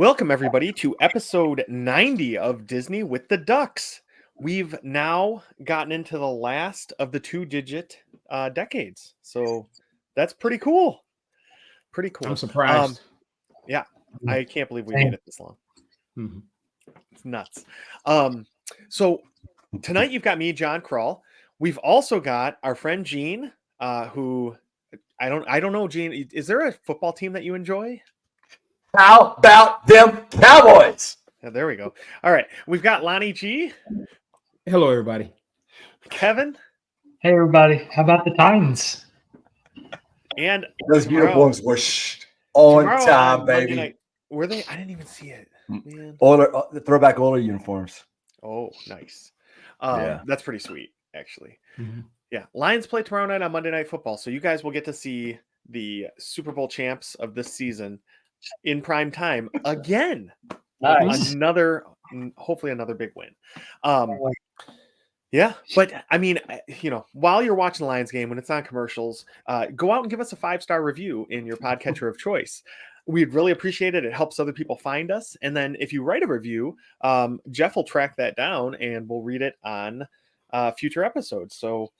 Welcome, everybody, to episode 90 of Disney with the Ducks. We've now gotten into the last of the two-digit decades, so that's pretty cool. Pretty cool. I'm surprised. Yeah, I can't believe we made it this long. Mm-hmm. It's nuts. So tonight you've got me, John Krull. We've also got our friend Gene, who I don't know, Gene. Is there a football team that you enjoy? How about them Cowboys? Yeah, there we go. All right. We've got Lonnie G. Hello, everybody. Kevin. Hey, everybody. How about the Titans? And those uniforms were on time, baby. Night, were they? I didn't even see it. Man. The throwback Oiler uniforms. Oh, nice. Yeah. That's pretty sweet, actually. Mm-hmm. Yeah. Lions play tomorrow night on Monday Night Football. So you guys will get to see the Super Bowl champs of this season in prime time again. Nice. Hopefully another big win. Yeah, but I mean, while you're watching the Lions game, when it's on commercials, go out and give us a 5-star review in your podcatcher of choice. We'd really appreciate it. It helps other people find us. And then if you write a review, Jeff will track that down and we'll read it on future episodes. So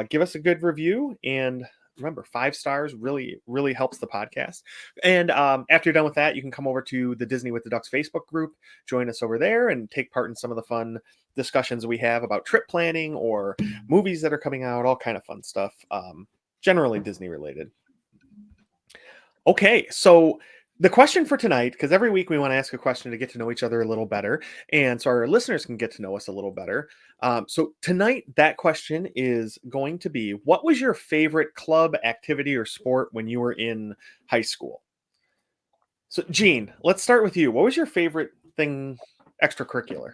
give us a good review, and remember, 5 stars really, really helps the podcast. And after you're done with that, you can come over to the Disney with the Ducks Facebook group, join us over there, and take part in some of the fun discussions we have about trip planning or movies that are coming out, all kind of fun stuff, generally Disney related. Okay, so the question for tonight, because every week we want to ask a question to get to know each other a little better, and so our listeners can get to know us a little better. So tonight, that question is going to be, what was your favorite club, activity, or sport when you were in high school? So, Gene, let's start with you. What was your favorite thing, extracurricular?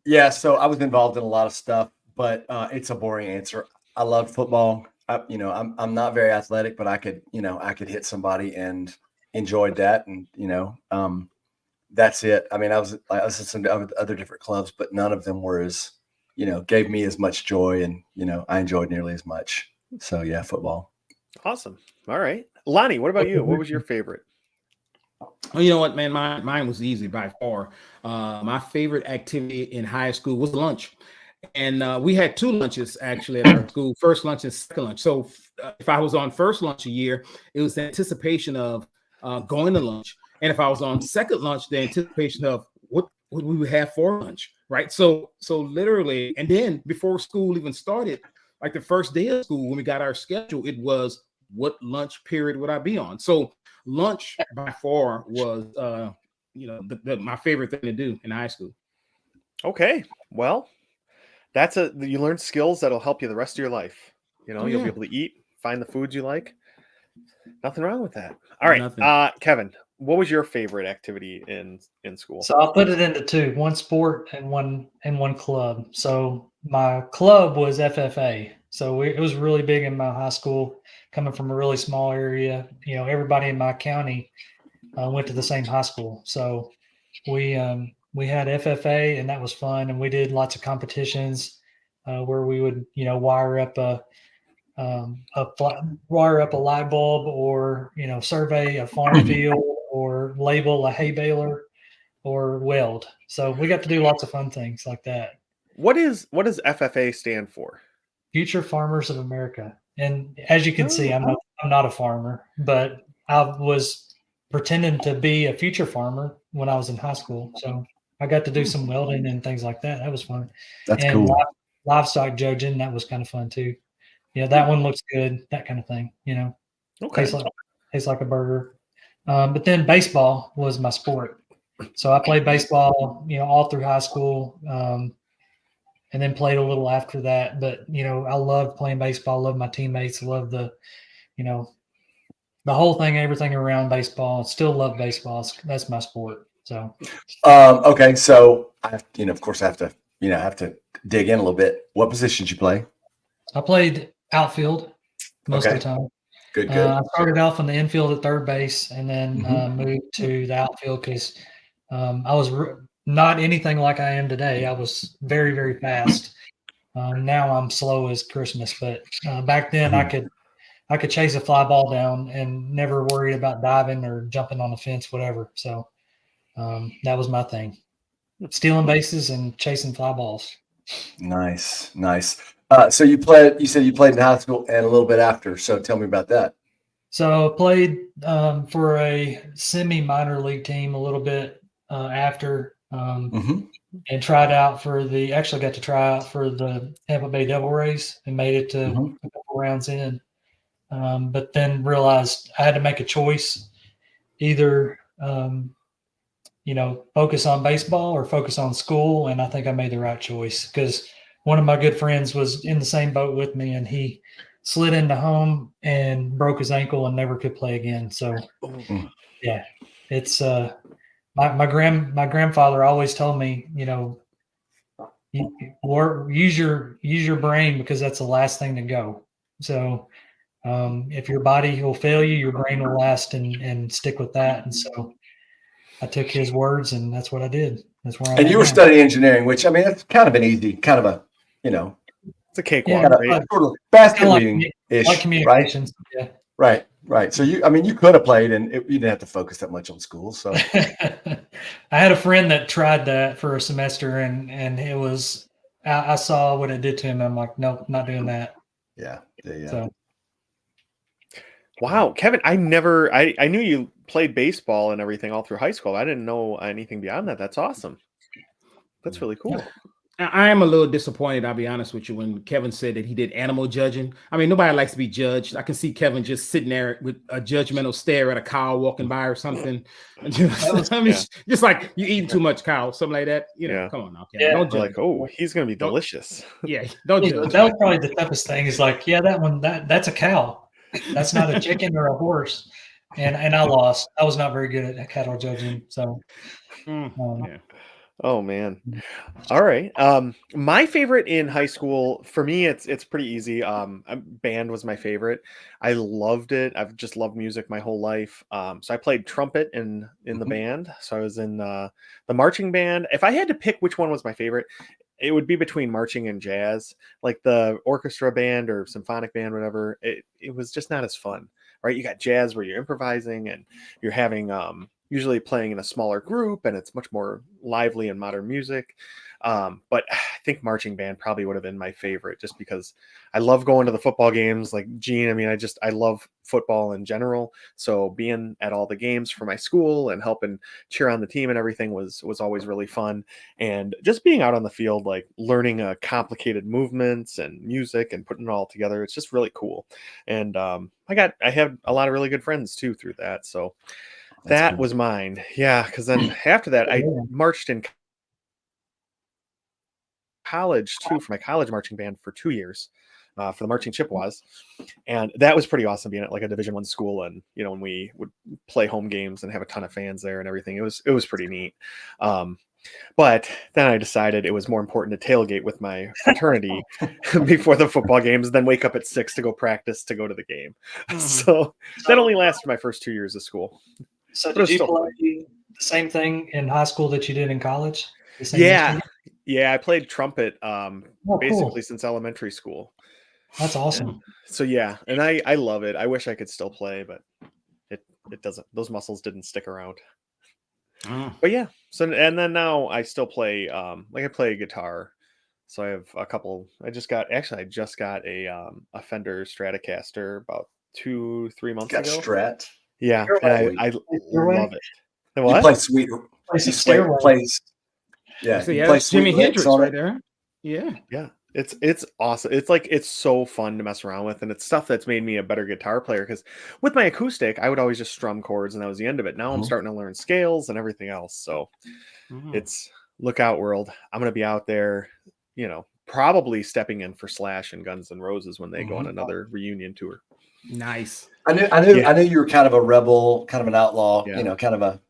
Yeah, so I was involved in a lot of stuff, but it's a boring answer. I loved football. I'm not very athletic, but I could hit somebody and enjoyed that, and that's it. I mean, I was listening to other different clubs, but none of them were as gave me as much joy, and I enjoyed nearly as much. So yeah, football. Awesome. All right, Lonnie, what about you? What was your favorite? Well, you know what, man, mine was easy by far. My favorite activity in high school was lunch. And we had 2 lunches actually at our school, first lunch and second lunch. So if I was on first lunch a year, it was the anticipation of going to lunch. And if I was on second lunch, the anticipation of what we would have for lunch, right? So literally, and then before school even started, like the first day of school, when we got our schedule, it was what lunch period would I be on? So lunch by far was, my favorite thing to do in high school. Okay, well, you learn skills that'll help you the rest of your life. You'll be able to eat, find the foods you like. Nothing wrong with that. All right, Kevin, what was your favorite activity in school? So I'll put it into 2: one sport and one club. So my club was FFA. So it was really big in my high school. Coming from a really small area, everybody in my county went to the same high school. So we had FFA, and that was fun. And we did lots of competitions where we would, wire up a light bulb, or survey a farm field, or label a hay baler, or weld. So we got to do lots of fun things like that. What does FFA stand for? Future Farmers of America. And as you can see, I'm not a farmer, but I was pretending to be a future farmer when I was in high school. So I got to do some welding and things like that. That was fun. That's cool. Livestock judging, that was kind of fun too. Yeah, that one looks good, that kind of thing, Okay. Tastes like a burger. But then baseball was my sport. So I played baseball, all through high school, and then played a little after that. But, I loved playing baseball, loved my teammates, loved the whole thing, everything around baseball. Still love baseball. That's my sport. So, okay. So I of course I have to dig in a little bit. What position did you play? I played outfield most of the time. Good. I started off on the infield at third base, and then moved to the outfield because I was not anything like I am today. I was very, very fast. Now I'm slow as Christmas, but back then I could chase a fly ball down and never worried about diving or jumping on the fence, whatever. So that was my thing. Stealing bases and chasing fly balls. Nice. So you said you played in high school and a little bit after. So tell me about that. So I played for a semi-minor league team a little bit after, and actually got to try out for the Tampa Bay Devil Rays and made it to a couple rounds in. But then realized I had to make a choice, either focus on baseball or focus on school. And I think I made the right choice, because one of my good friends was in the same boat with me, and he slid into home and broke his ankle and never could play again. So yeah, it's my grandfather always told me, use your brain, because that's the last thing to go. So if your body will fail you, your brain will last and stick with that. And so I took his words, and that's what I did. That's where I'm And at you were now. studying engineering, which, I mean, that's kind of an easy, kind of a, it's a cakewalk, Yeah, right? sort of basket like weaving-ish, right? communications. Yeah. Right. So you could have played, and you didn't have to focus that much on school. So I had a friend that tried that for a semester, and it was, I saw what it did to him. I'm like, nope, not doing that. yeah. So Wow, Kevin, I knew you played baseball and everything all through high school. I didn't know anything beyond that. That's awesome. That's really cool. I am a little disappointed, I'll be honest with you, when Kevin said that he did animal judging. I mean, nobody likes to be judged. I can see Kevin just sitting there with a judgmental stare at a cow walking by or something. Just like you eating too much cow, something like that. Come on now, Kevin. Yeah. Don't judge. Like, oh, he's gonna be delicious. Don't that judge. was probably the toughest thing. Is like, yeah, that's a cow. That's not a chicken or a horse. And I lost. I was not very good at cattle judging. So Oh man. All right. My favorite in high school, for me, it's pretty easy. Band was my favorite. I loved it. I've just loved music my whole life. So I played trumpet in the band. So I was in the marching band. If I had to pick which one was my favorite, it would be between marching and jazz. Like the orchestra band or symphonic band, whatever. It was just not as fun, right? You got jazz where you're improvising and you're having usually playing in a smaller group, and it's much more lively and modern music. But I think marching band probably would have been my favorite, just because I love going to the football games like Gene. I mean, I love football in general. So being at all the games for my school and helping cheer on the team and everything was always really fun. And just being out on the field, like learning complicated movements and music and putting it all together, it's just really cool. And I have a lot of really good friends too through that. So that was mine. Yeah. Cause then after that, I marched in college too, for my college marching band for 2 years, for the marching Chippewas. And that was pretty awesome, being at like a Division I school. And, when we would play home games and have a ton of fans there and everything, it was pretty neat. But then I decided it was more important to tailgate with my fraternity before the football games than wake up at 6 to go practice to go to the game. So that only lasted my first 2 years of school. So did you play the same thing in high school that you did in college? Yeah. I played trumpet basically cool. since elementary school. That's awesome. So yeah, and I love it. I wish I could still play, but it doesn't. Those muscles didn't stick around. But yeah, so and then now I still play. I play guitar. So I have a couple. I just got a Fender Stratocaster about 2-3 months ago. Strat. Yeah, and I love it. And what? You play sweet. Yeah, that's Jimi Hendrix right there. Yeah. It's awesome. It's so fun to mess around with, and it's stuff that's made me a better guitar player, because with my acoustic, I would always just strum chords and that was the end of it. Now I'm starting to learn scales and everything else. So it's look out, world. I'm going to be out there, probably stepping in for Slash and Guns N' Roses when they go on another reunion tour. Nice. I knew you were kind of a rebel, kind of an outlaw, kind of a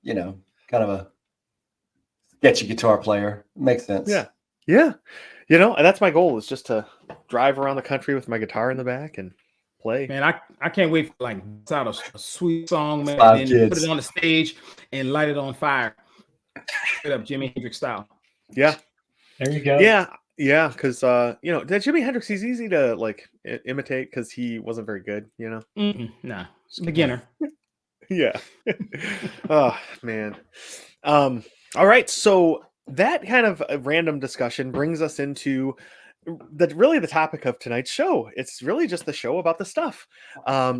sketchy guitar player. Makes sense. Yeah. And that's my goal, is just to drive around the country with my guitar in the back and play. Man, I can't wait for it's out a sweet song, man, and then put it on the stage and light it on fire. Straight up Jimi Hendrix style. Yeah. There you go. Yeah, because that Jimi Hendrix, he's easy to imitate because he wasn't very good, Nah, beginner. Yeah. Oh man. All right. So that kind of a random discussion brings us into the topic of tonight's show. It's really just the show about the stuff.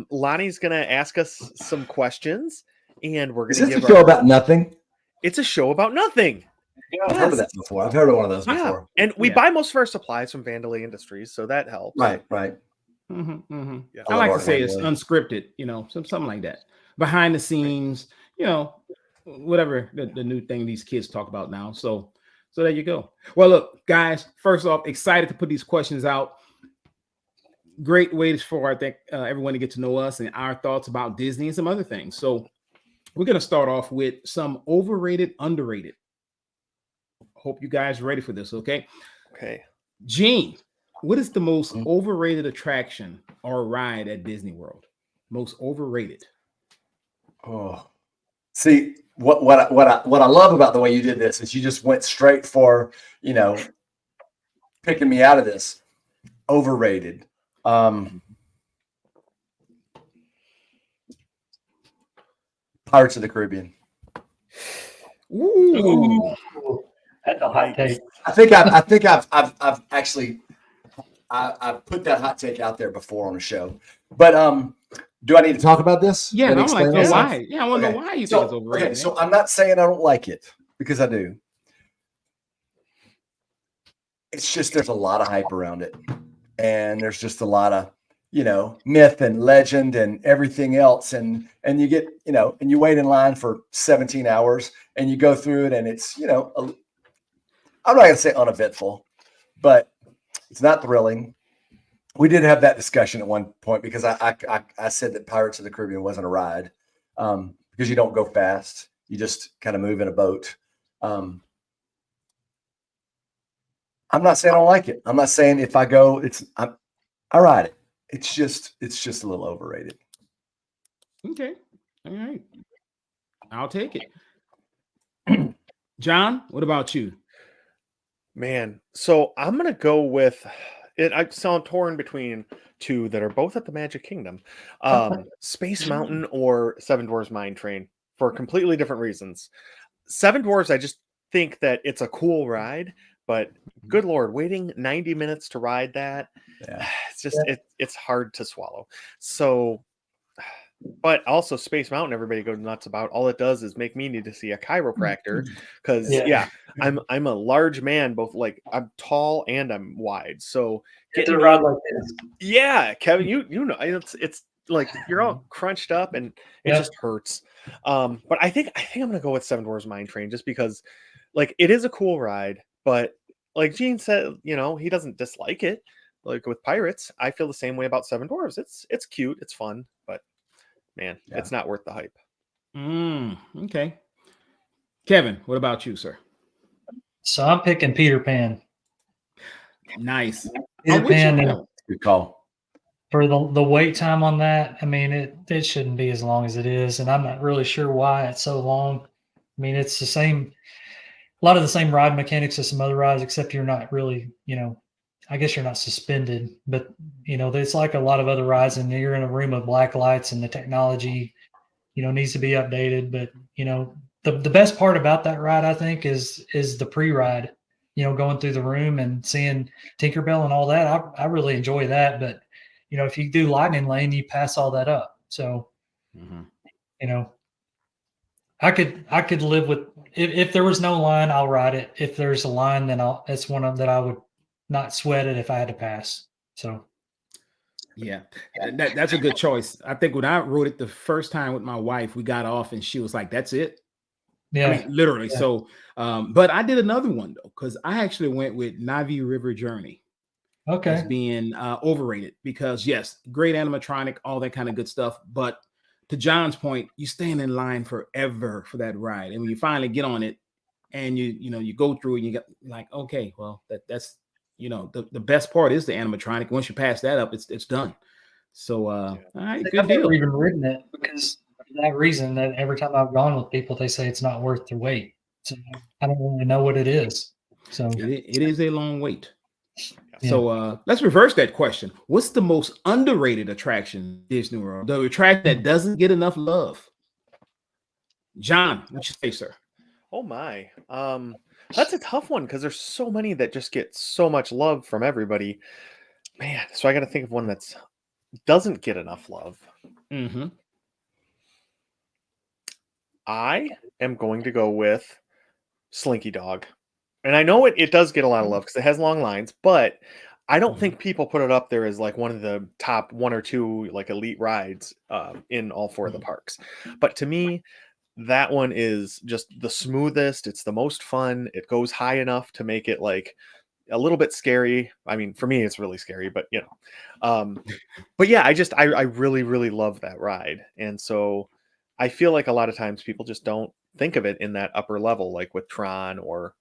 Lonnie's gonna ask us some questions, and we're Is gonna this a give show about nothing? It's a show about nothing. I've heard of that before. I've heard of one of those Yeah. before. And we Yeah. buy most of our supplies from Vandalay Industries, so that helps. Right. Yeah. I like to Art say it's Vandalay. unscripted, something like that. Behind the scenes, whatever the new thing these kids talk about now. So there you go. Well, look, guys, first off, excited to put these questions out. Great ways for, I think, everyone to get to know us and our thoughts about Disney and some other things. So we're going to start off with some overrated, underrated. Hope you guys are ready for this, okay? Okay. Gene, what is the most overrated attraction or ride at Disney World? Most overrated. Oh, see what I love about the way you did this is you just went straight for picking me out of this. Overrated. Pirates of the Caribbean. Ooh. That's a hot take. I think I've actually I've put that hot take out there before on the show. But do I need to talk about this? Yeah, Let me I want to explain know myself? why. Yeah, I want to know why you think it's overrated. Okay, so I'm not saying I don't like it because I do. It's just there's a lot of hype around it, and there's just a lot of myth and legend and everything else, and you get and you wait in line for 17 hours and you go through it, and it's I'm not gonna say uneventful, but it's not thrilling. We did have that discussion at one point because I said that Pirates of the Caribbean wasn't a ride because you don't go fast. You just kind of move in a boat. I'm not saying I don't like it. I'm not saying if I go, I ride it. It's just a little overrated. Okay. All right. I'll take it. John, what about you? Man, so I'm gonna go with it. I'm so torn between two that are both at the Magic Kingdom, Space Mountain or Seven Dwarfs Mine Train, for completely different reasons. Seven Dwarfs, I just think that it's a cool ride, but good Lord, waiting 90 minutes to ride that, it's just it's hard to swallow. So, but also Space Mountain, everybody goes nuts about. All it does is make me need to see a chiropractor because I'm a large man, both like I'm tall and I'm wide. So It's a ride like this. yeah, Kevin, you know it's like you're all crunched up and it just hurts. But I think I'm gonna go with Seven Dwarfs Mine Train just because like it is a cool ride, but like Gene said, he doesn't dislike it. Like with Pirates, I feel the same way about Seven Dwarfs. It's cute, it's fun, but man, it's not worth the hype. Okay. Kevin, what about you, sir? So I'm picking Peter Pan. Nice. Peter Pan, Good call. for the wait time on that, I mean, it shouldn't be as long as it is, and I'm not really sure why it's so long. I mean, it's the same, a lot of the same ride mechanics as some other rides, except you're not really, I guess you're not suspended, but it's like a lot of other rides, and you're in a room of black lights, and the technology, needs to be updated. But the best part about that ride, I think, is the pre-ride. Going through the room and seeing Tinkerbell and all that. I really enjoy that. But if you do Lightning Lane, you pass all that up. So I could live with if there was no line, I'll ride it. If there's a line, then it's one of that I would not sweat it if I had to pass. So yeah, that's a good choice. I think when I rode it the first time with my wife, we got off and she was like, "That's it." Yeah, I mean, literally. Yeah. So, but I did another one though, because I actually went with Navi River Journey. Okay, as being overrated because yes, great animatronic, all that kind of good stuff, but to John's point, you stand in line forever for that ride, and when you finally get on it, and you go through and you get like, okay, well that's the best part is the animatronic. Once you pass that up, it's done. So all right, good I've deal. never even ridden it because for that reason that every time I've gone with people, they say it's not worth the wait. So I don't really know what it is. So it is a long wait. So let's reverse that question. What's the most underrated attraction in Disney World? The attraction that doesn't get enough love. John, what you say, sir? Oh my. That's a tough one because there's so many that just get so much love from everybody. Man, so I got to think of one that's doesn't get enough love. Mm-hmm. I am going to go with Slinky Dog. And I know it does get a lot of love because it has long lines, but I don't think people put it up there as like one of the top one or two like elite rides in all four of the parks. But to me, that one is just the smoothest. It's the most fun. It goes high enough to make it like a little bit scary. I mean, for me, it's really scary, but but yeah, I really, really love that ride. And so I feel like a lot of times people just don't think of it in that upper level, like with Tron or,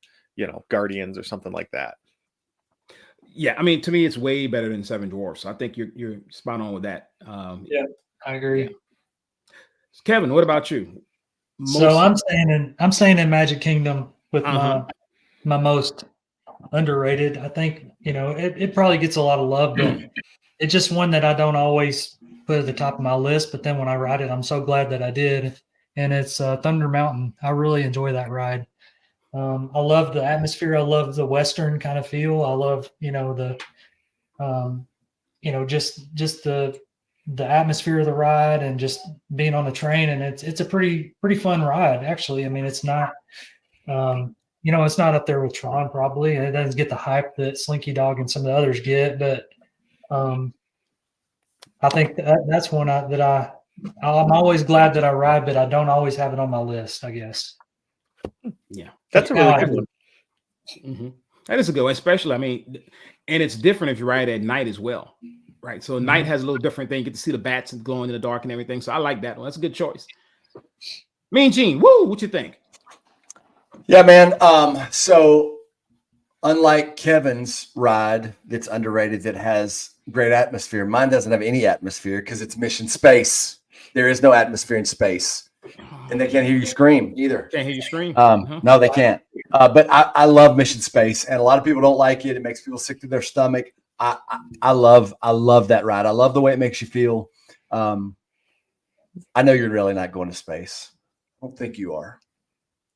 Guardians or something like that. Yeah, I mean, to me, it's way better than Seven Dwarfs. I think you're spot on with that. Yeah, I agree. Yeah. Kevin, what about you? So I'm staying in Magic Kingdom with my most underrated. I think, it probably gets a lot of love, but it's just one that I don't always put at the top of my list. But then when I ride it, I'm so glad that I did. And it's Thunder Mountain. I really enjoy that ride. I love the atmosphere. I love the Western kind of feel. I love, just the atmosphere of the ride and just being on the train. And it's a pretty fun ride, actually. I mean, it's not, it's not up there with Tron probably, and it doesn't get the hype that Slinky Dog and some of the others get. But I think that's one I'm always glad that I ride, but I don't always have it on my list, I guess. Yeah, that's a really good one. Mm-hmm. That is a good one, especially, I mean, and it's different if you ride at night as well, right? So night has a little different thing. You get to see the bats and glowing in the dark and everything. So I like that one. That's a good choice. Mean Gene, woo, what you think? Yeah, man. So unlike Kevin's ride that's underrated that has great atmosphere, mine doesn't have any atmosphere because it's Mission Space. There is no atmosphere in space. And they can't hear you scream either. Can't hear you scream. No, they can't. But I love Mission Space, and a lot of people don't like it. It makes people sick to their stomach. I love that ride. I love the way it makes you feel. I know you're really not going to space. I don't think you are,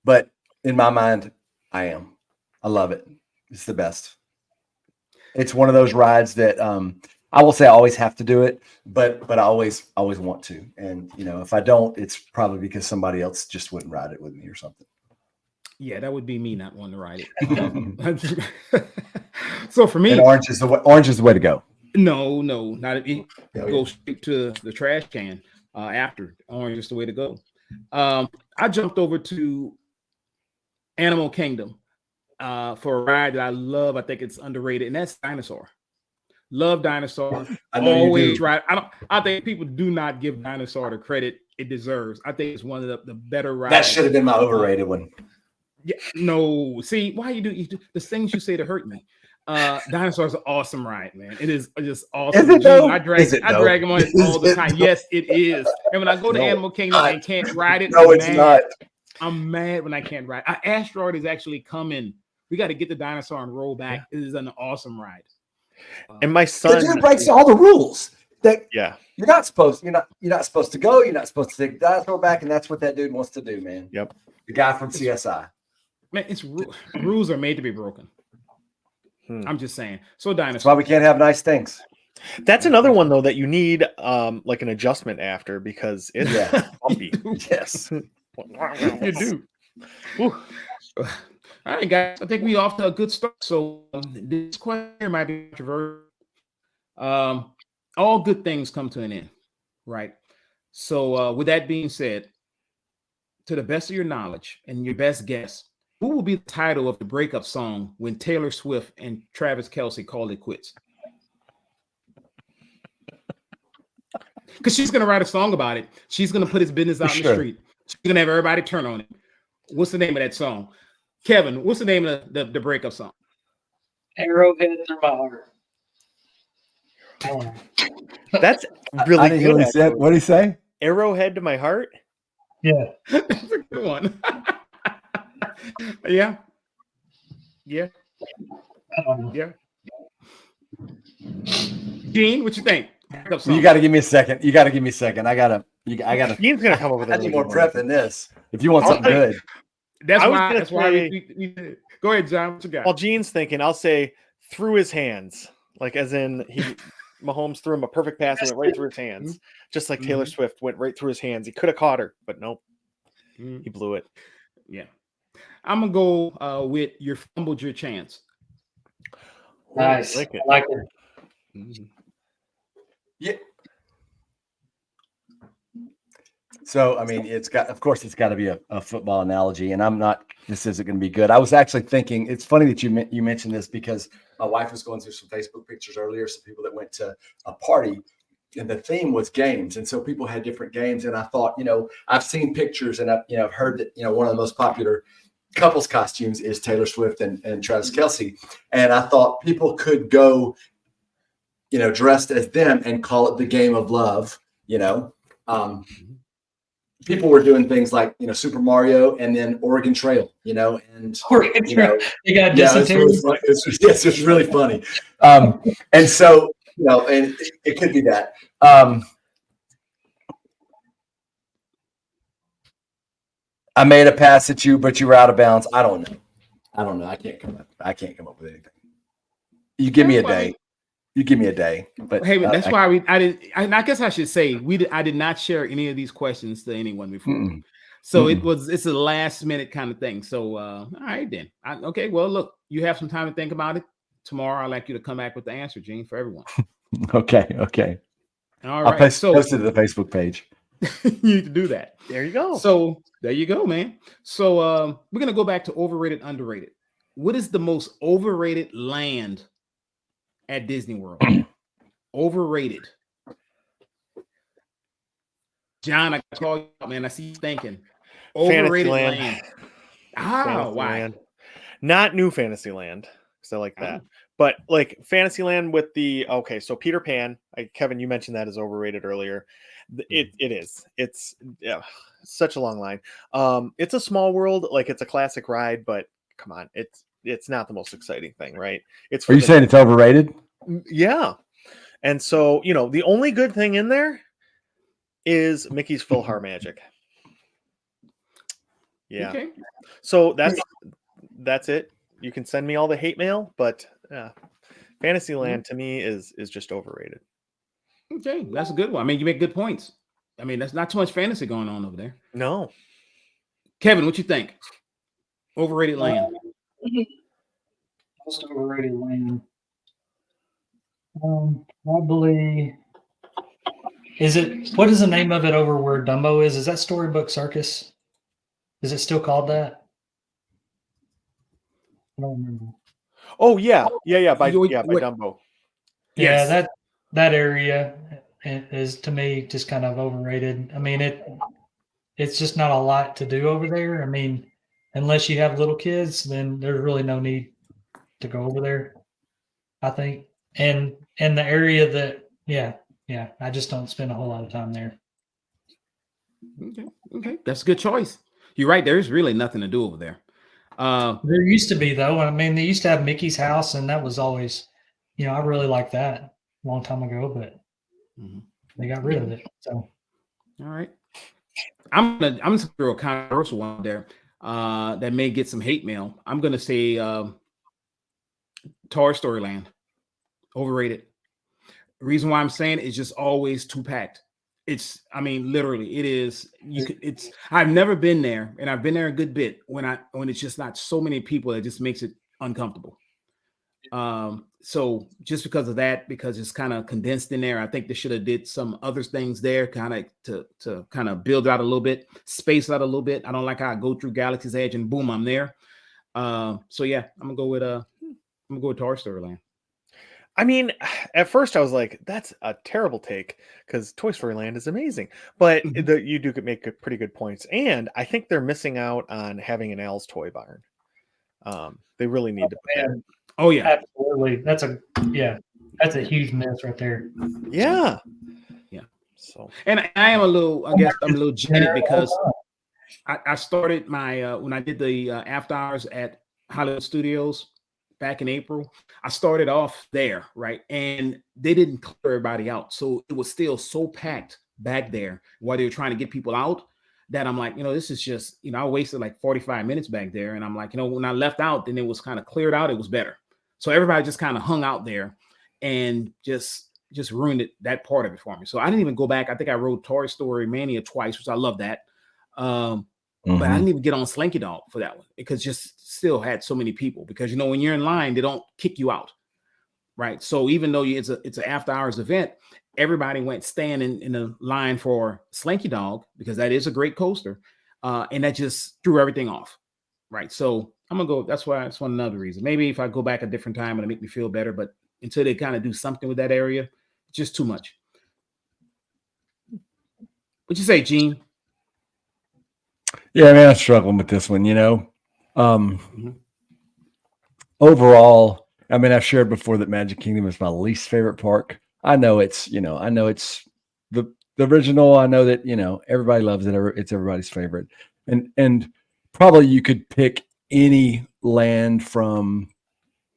but in my mind, I am. I love it. It's the best. It's one of those rides that I will say I always have to do it, but I always want to. And if I don't, it's probably because somebody else just wouldn't ride it with me or something. Yeah, that would be me not wanting to ride it. So for me, and orange is the way to go. No, not it. Go straight to the trash can after. Orange is the way to go. I jumped over to Animal Kingdom for a ride that I love. I think it's underrated, and that's Dinosaur. Love Dinosaur. Always ride. I think people do not give Dinosaur the credit it deserves. I think it's one of the better rides. That should have been my overrated one. Yeah, no. See, why you do the things you say to hurt me. Dinosaur is an awesome ride, man. It is just awesome. Is it though? I drag him on it all the time. Yes, it is. And when I go to Animal Kingdom and can't ride it, it's not. I'm mad when I can't ride. Asteroid is actually coming. We got to get the dinosaur and roll back. It is an awesome ride. And my son breaks all the rules. You're not supposed to go. You're not supposed to take the dinosaur back, and that's what that dude wants to do, man. Yep. The guy from CSI. Man, rules are made to be broken. I'm just saying. So dinosaur. That's why we can't have nice things. That's another one though that you need like an adjustment after because it's bumpy. Yes. You do. All right, guys. I think we off to a good start. So this question might be controversial. All good things come to an end, right? So with that being said, to the best of your knowledge and your best guess, who will be the title of the breakup song when Taylor Swift and Travis Kelce call it quits? Because she's going to write a song about it. She's going to put his business out in the street. She's going to have everybody turn on it. What's the name of that song? Kevin, what's the name of the breakup song? Arrowhead Through My Heart. That's really good. What did he say? Arrowhead to my heart? Yeah. That's a good one. Yeah. Gene, what you think? You got to give me a second. You got to give me a second. I gotta. Gene's gonna come up with a I really need more good prep one. than this. If you want I'll something tell you- good, I was gonna that's why say- we go ahead, John. What you got? While Gene's thinking, I'll say through his hands, like as in Mahomes threw him a perfect pass and went right through his hands, just like Taylor Swift went right through his hands. He could have caught her, but nope, he blew it. Yeah, I'm gonna go with you fumbled your chance. Nice. I like it. I like it. yeah. So I mean, of course, it's got to be a football analogy, and I'm not. This isn't going to be good. I was actually thinking. It's funny that you mentioned this because my wife was going through some Facebook pictures earlier. Some people that went to a party, and the theme was games, and so people had different games. And I thought, I've seen pictures, and I've heard that one of the most popular couples costumes is Taylor Swift and Travis Kelce, and I thought people could go, dressed as them and call it the game of love. People were doing things like Super Mario and then Oregon Trail, and Oregon Trail. You got dysentery. Yes, it was really funny. And so and it could be that. I made a pass at you, but you were out of bounds. I don't know. I can't come up with anything. You give me a day. You give me a day. But hey, that's why I guess I should say I did not share any of these questions to anyone before. So it's a last minute kind of thing. So all right then. Okay, well look, you have some time to think about it. Tomorrow I'd like you to come back with the answer, Gene, for everyone. Okay. All right. I'll post it to the Facebook page. You need to do that. There you go. So there you go, man. So we're gonna go back to overrated, underrated. What is the most overrated land at Disney World? Overrated. John, I call you out, man. I see you thinking. Overrated land. Why? Not New Fantasyland. So like that. But like Fantasyland with so Peter Pan, Kevin, you mentioned that is overrated earlier. It is. It's such a long line. It's a small world, like it's a classic ride, but come on, it's not the most exciting thing, right? Are you saying it's overrated? Yeah. And so, the only good thing in there is Mickey's Philhar-Magic. Yeah. Okay. So that's it. You can send me all the hate mail, but Fantasyland to me is just overrated. Okay, that's a good one. I mean, you make good points. I mean, that's not too much fantasy going on over there. No. Kevin, what you think? Overrated land. Most overrated land. Probably. What is the name of it over where Dumbo is? Is that Storybook Circus? Is it still called that? I don't remember. Oh yeah. By Dumbo. Yeah, yes. that area is to me just kind of overrated. I mean, it's just not a lot to do over there. I mean, unless you have little kids, then there's really no need to go over there, I think. And the area that I just don't spend a whole lot of time there. Okay, that's a good choice. You're right. There's really nothing to do over there. There used to be, though. I mean, they used to have Mickey's house, and that was always, I really liked that a long time ago, but they got rid of it. So, all right, I'm gonna throw a controversial one there that may get some hate mail. I'm gonna say Toy Story Land, overrated. The reason why I'm saying it's just always too packed. Literally, it is. I've never been there, and I've been there a good bit. When it's just not so many people, it just makes it uncomfortable. So just because of that, because it's kind of condensed in there, I think they should have did some other things there, kind of to kind of build out a little bit, space out a little bit. I don't like how I go through Galaxy's Edge and boom, I'm there. So yeah, I'm gonna go with Toy Story Land. I mean, at first I was like, that's a terrible take because Toy Story Land is amazing. But you do make pretty good points. And I think they're missing out on having an Al's Toy Barn. They really need to put that. Oh, yeah. Absolutely. That's a huge mess right there. Yeah. Yeah. So, and I am I'm a little jaded because I started my, when I did the after hours at Hollywood Studios, back in April. I started off there, right? And they didn't clear everybody out. So it was still so packed back there while they were trying to get people out that I'm like, this is just, I wasted like 45 minutes back there. And I'm like, when I left out, then it was kind of cleared out. It was better. So everybody just kind of hung out there and just ruined that part of it for me. So I didn't even go back. I think I rode Toy Story Mania twice, which I love that. But I didn't even get on Slinky Dog for that one because just still had so many people. Because when you're in line, they don't kick you out, right? So even though it's an after hours event, everybody went stand in a line for Slinky Dog because that is a great coaster, and that just threw everything off, right? So I'm gonna go. That's one another reason. Maybe if I go back a different time, it'll make me feel better. But until they kind of do something with that area, it's just too much. What you say, Gene? Yeah, man, I'm struggling with this one. Overall, I mean, I've shared before that Magic Kingdom is my least favorite park. I know it's the original. I know that everybody loves it. It's everybody's favorite, and probably you could pick any land from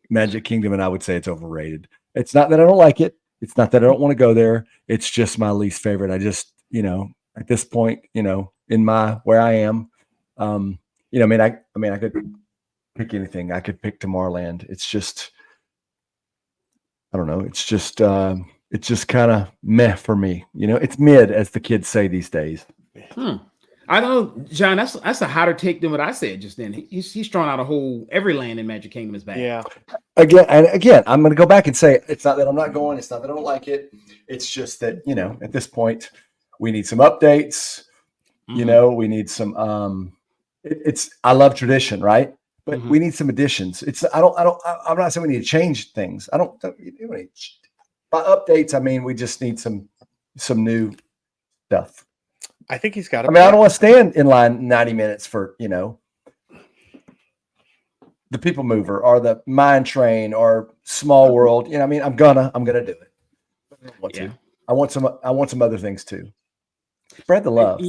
Magic Kingdom, and I would say it's overrated. It's not that I don't like it. It's not that I don't want to go there. It's just my least favorite. I just at this point, in where I am, I could pick anything. I could pick Tomorrowland. It's just, I don't know. It's just kind of meh for me. It's mid, as the kids say these days. I don't know, John. That's a hotter take than what I said just then. He's thrown out every land in Magic Kingdom is bad. Yeah. Again, I'm going to go back and say it's not that I'm not going. It's not that I don't like it. It's just that at this point, we need some updates. We need some. I love tradition, right? But we need some additions. I'm not saying we need to change things. By updates, I mean we just need some new stuff. I think he's got. I don't want to stand in line 90 minutes for the People Mover or the Mine Train or Small World. I'm gonna do it. I want some other things too. Spread the love.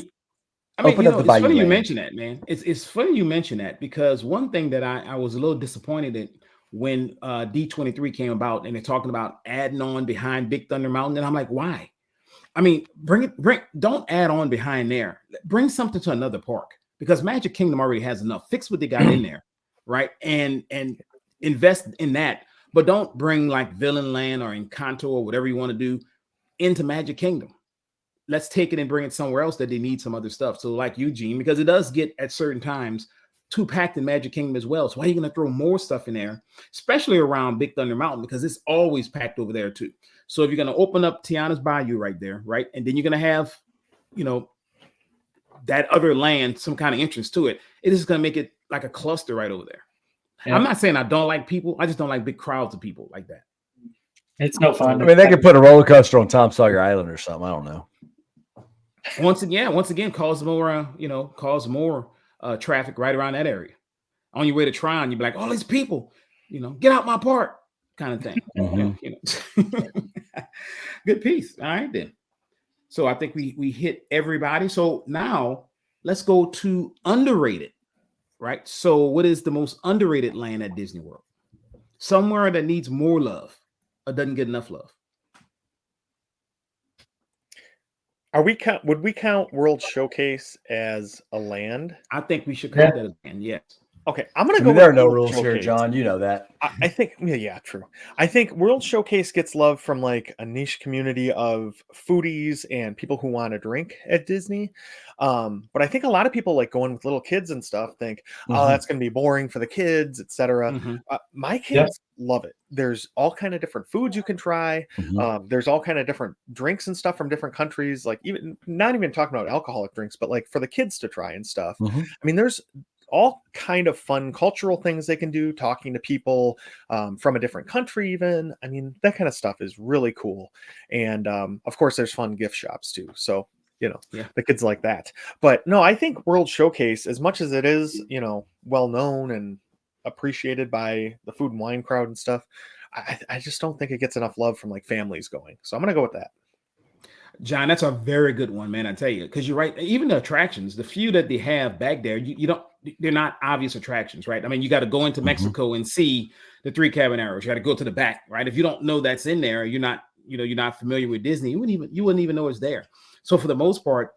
Open up the it's funny you mention that, man. It's funny you mention that because one thing that I was a little disappointed in when D23 came about and they're talking about adding on behind Big Thunder Mountain, and I'm like, why? I mean, don't add on behind there. Bring something to another park because Magic Kingdom already has enough. Fix what they got in there, right? And invest in that, but don't bring like Villain Land or Encanto or whatever you want to do into Magic Kingdom. Let's take it and bring it somewhere else that they need some other stuff. So like Eugene, because it does get at certain times too packed in Magic Kingdom as well. So why are you going to throw more stuff in there, especially around Big Thunder Mountain, because it's always packed over there too. So if you're going to open up Tiana's Bayou right there, right, and then you're going to have, that other land, some kind of entrance to it, it is going to make it like a cluster right over there. Yeah. I'm not saying I don't like people. I just don't like big crowds of people like that. It's no fun. I mean, they could put a roller coaster on Tom Sawyer Island or something. I don't know. Once again, cause more traffic right around that area. On your way to Tron, you'd be like, all these people, get out my park, kind of thing. Good piece. All right, then. So I think we hit everybody. So now let's go to underrated, right? So what is the most underrated land at Disney World? Somewhere that needs more love or doesn't get enough love. Would we count World Showcase as a land? I think we should count that as a land, yes. Okay, I'm going to go. There are no rules here, John. You know that. I think, yeah, true. I think World Showcase gets love from like a niche community of foodies and people who want to drink at Disney. But I think a lot of people like going with little kids and stuff think, oh, that's going to be boring for the kids, etc. My kids love it. There's all kind of different foods you can try. There's all kind of different drinks and stuff from different countries. Like not even talking about alcoholic drinks, but like for the kids to try and stuff. I mean, there's all kind of fun cultural things they can do, talking to people from a different country even. I mean, that kind of stuff is really cool. And of course, there's fun gift shops too. So, the kids like that. But no, I think World Showcase, as much as it is, well known and appreciated by the food and wine crowd and stuff, I just don't think it gets enough love from like families going. So I'm going to go with that. John, that's a very good one, man. I tell you, because you're right. Even the attractions, the few that they have back there, you don't. they're not obvious attractions, right? I mean, you got to go into Mexico and see the Three Caballeros. You got to go to the back, right? If you don't know that's in there, you're not familiar with Disney. You wouldn't even know it's there. So for the most part,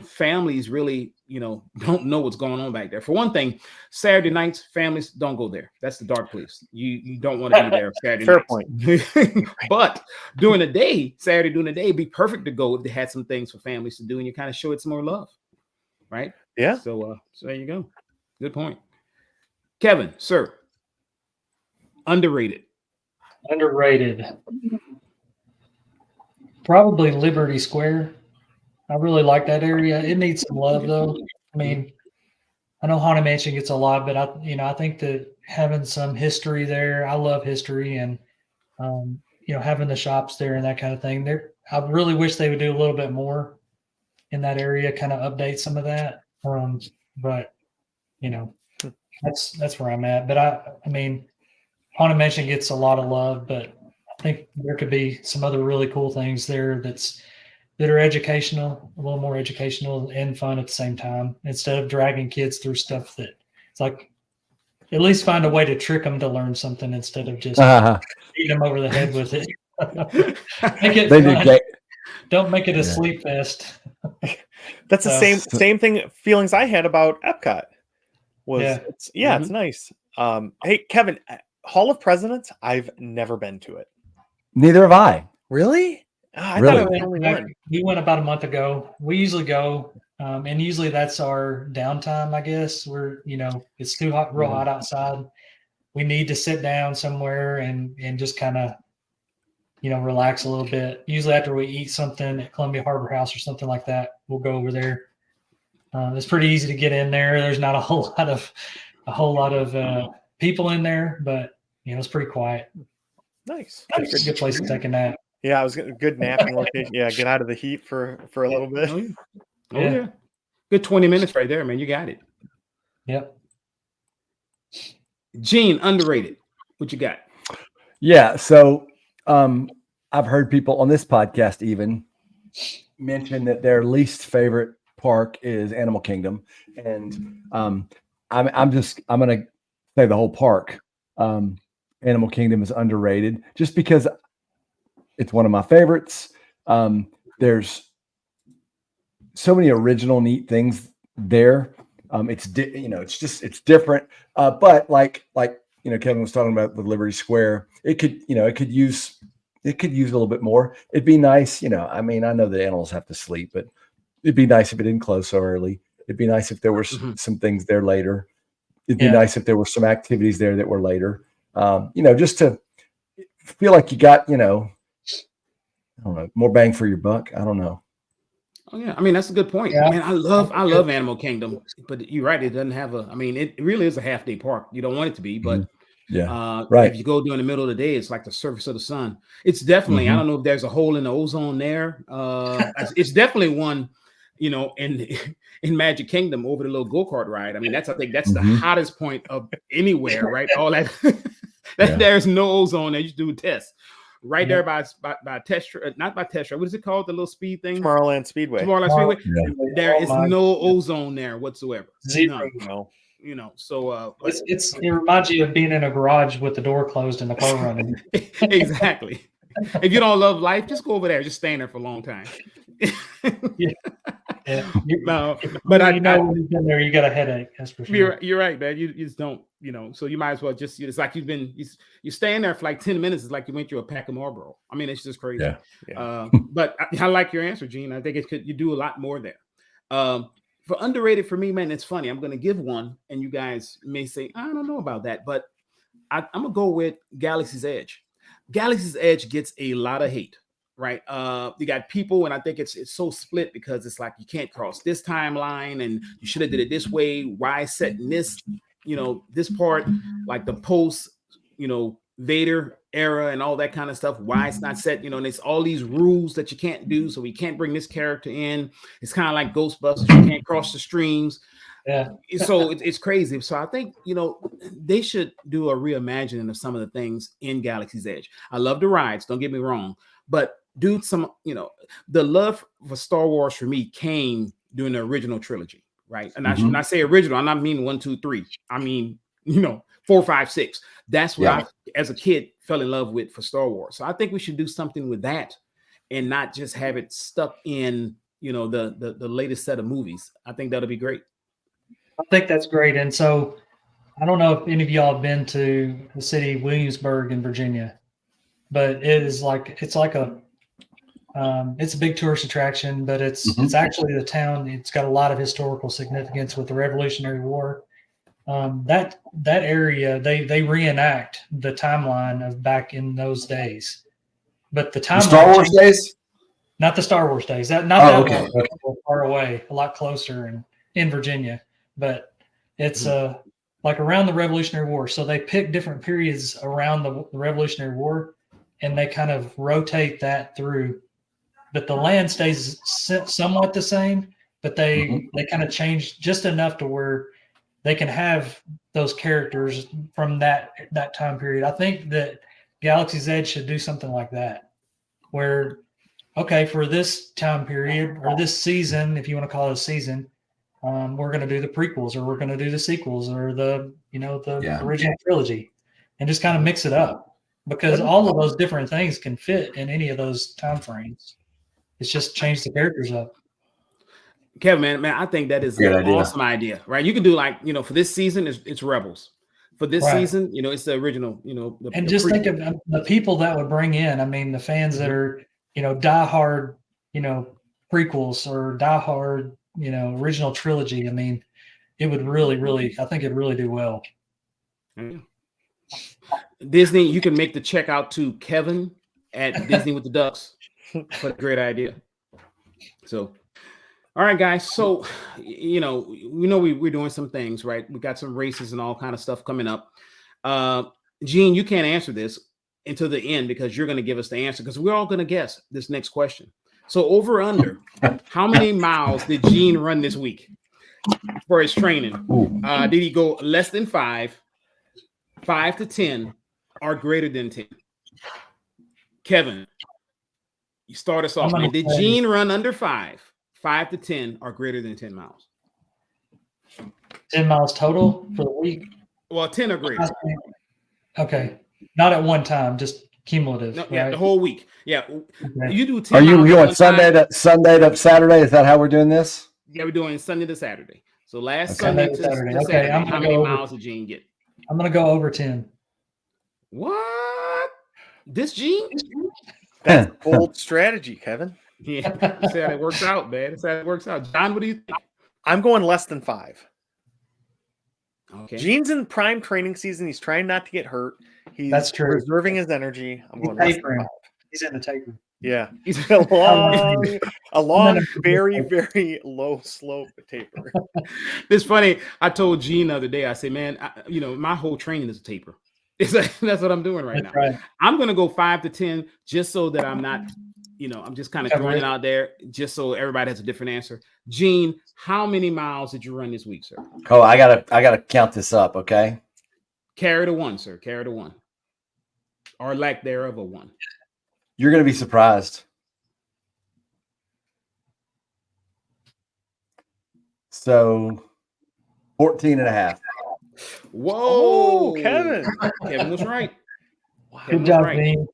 families really, don't know what's going on back there. For one thing, Saturday nights, families don't go there. That's the dark place. You don't want to be there Saturday Fair nights. point. But during the day, Saturday during the day, it'd be perfect to go if they had some things for families to do and you kind of show it some more love, right? Yeah. So there you go. Good point. Kevin, sir. Underrated. Probably Liberty Square. I really like that area. It needs some love though. I mean, I know Haunted Mansion gets a lot, but I think that having some history there, I love history, and having the shops there and that kind of thing. There, I really wish they would do a little bit more in that area, kind of update some of that. But that's where I'm at. But I mean, Haunted Mansion gets a lot of love, but I think there could be some other really cool things there that are educational, a little more educational and fun at the same time, instead of dragging kids through stuff that it's like, at least find a way to trick them to learn something instead of just beating them over the head with it. Make it fun. Don't make it a sleep fest. That's the same thing feelings I had about Epcot. It's nice. Hey, Kevin, Hall of Presidents, I've never been to it. Neither have I. Really? I Really? thought it was only one. We went about a month ago. We usually go, and usually that's our downtime, I guess. It's too hot, real hot outside. We need to sit down somewhere and just kind of, relax a little bit. Usually after we eat something at Columbia Harbor House or something like that, we'll go over there. It's pretty easy to get in there. There's not a whole lot of people in there, but it's pretty quiet. Nice. It's a good place to take a nap. Yeah, I was getting a good napping location. Yeah, get out of the heat for a little bit. Oh yeah. Good 20 minutes right there, man. You got it. Yep. Gene, underrated. What you got? Yeah. So I've heard people on this podcast even mention that their least favorite park is Animal Kingdom. And I'm going to say the whole park. Animal Kingdom is underrated just because it's one of my favorites. There's so many original, neat things there. It's different. But like Kevin was talking about with Liberty Square, it could use a little bit more. It'd be nice, I mean, I know the animals have to sleep, but it'd be nice if it didn't close so early. It'd be nice if there were some ththings there later. It'd be nice if there were some activities there that were later. Just to feel like you got, I don't know, more bang for your buck. I don't know. Oh yeah, I mean that's a good point. Yeah. Man, I love Animal Kingdom, but you're right. It doesn't have it really is a half-day park. You don't want it to be, but right. If you go during the middle of the day, it's like the surface of the sun. It's definitely. I don't know if there's a hole in the ozone there. It's definitely one. In Magic Kingdom over the little go-kart ride. I mean, I think that's the hottest point of anywhere, right? All that. There's no ozone there. You do a test. Right there by test, not by test. What is it called? The little speed thing? Tomorrowland Speedway. Yeah. There is no ozone there whatsoever. Zero. No. So it reminds you of being in a garage with the door closed and the car running. Exactly. If you don't love life, just go over there. Just staying there for a long time. Yeah. No, but when you've been there, you got a headache. That's for sure. You're right, man. You just don't, so you might as well it's like you're staying there for like 10 minutes. It's like you went through a pack of Marlboro. I mean, it's just crazy. Yeah. But I like your answer, Gene. I think you do a lot more there. For underrated for me, man, it's funny. I'm going to give one and you guys may say, I don't know about that, but I'm going to go with Galaxy's Edge. Galaxy's Edge gets a lot of hate. Right. You got people, and I think it's so split because it's like you can't cross this timeline and you should have did it this way. Why set in this, this part, like the post, Vader era and all that kind of stuff. Why it's not set, and it's all these rules that you can't do. So we can't bring this character in. It's kind of like Ghostbusters. You can't cross the streams. Yeah. So it's crazy. So I think, they should do a reimagining of some of the things in Galaxy's Edge. I love the rides. Don't get me wrong. But dude, the love for Star Wars for me came during the original trilogy, right? And when I say original, I'm not mean 1, 2, 3. I mean, 4, 5, 6. That's what I, as a kid, fell in love with for Star Wars. So I think we should do something with that and not just have it stuck in, the latest set of movies. I think that'll be great. I think that's great. And so I don't know if any of y'all have been to the city Williamsburg in Virginia, but it's a big tourist attraction, but it's actually the town. It's got a lot of historical significance with the Revolutionary War. That area, they reenact the timeline of back in those days, but the timeline, Star Wars days, not the Star Wars days. Okay. Far away, a lot closer and in Virginia, but it's like around the Revolutionary War. So they pick different periods around the Revolutionary War, and they kind of rotate that through. But the land stays somewhat the same, but they kind of change just enough to where they can have those characters from that time period. I think that Galaxy's Edge should do something like that, where, okay, for this time period or this season, if you want to call it a season, we're going to do the prequels, or we're going to do the sequels, or the original trilogy, and just kind of mix it up, because all of those different things can fit in any of those time frames. It's just change the characters up. Kevin, man, I think that is an awesome idea, right? You can do for this season, it's Rebels. For this season, it's the original, and just think of the people that would bring in. I mean, the fans that are, diehard, prequels, or diehard, original trilogy. I mean, it would really, I think it'd really do well. Disney, you can make the check out to Kevin at Disney with the Ducks. What a great idea. So, all right, guys. So, we know we're doing some things, right? We got some races and all kind of stuff coming up. Gene, you can't answer this until the end because you're going to give us the answer, because we're all going to guess this next question. So over under, how many miles did Gene run this week for his training? Did he go less than 5, 5 to 10, or greater than 10? Kevin, you start us off, man. Did Gene run under 5, 5 to 10, or greater than 10 miles? 10 miles total for the week? Well, 10 or greater. Okay. Not at one time, just cumulative. No, yeah, the whole week. Yeah. Okay. You do 10 Are you miles going Sunday to Saturday? Is that how we're doing this? Yeah, we're doing Sunday to Saturday. So last Sunday Sunday to Saturday. to Okay, Saturday, I'm how gonna many go miles did Gene get? I'm going to go over 10. What? This Gene? That's bold strategy, Kevin. Yeah, that's how it works out, man. That's how it works out. John, what do you think? I'm going less than 5. Okay. Gene's in prime training season. He's trying not to get hurt. He's That's true. preserving his energy. I'm going less than 5. He's in the taper. Yeah. a long, very, very low slope taper. It's funny. I told Gene the other day, I said, man, my whole training is a taper. That's what I'm doing right now. Right. I'm going to go 5 to 10 just so that I'm not, I'm just kind of throwing it out there just so everybody has a different answer. Gene, how many miles did you run this week, sir? Oh, I gotta count this up. Okay. Carry the 1, sir. Carry the 1. Or lack thereof a 1. You're going to be surprised. So 14 and a half. Whoa, Kevin. Kevin was right. Wow. Good job, Dean.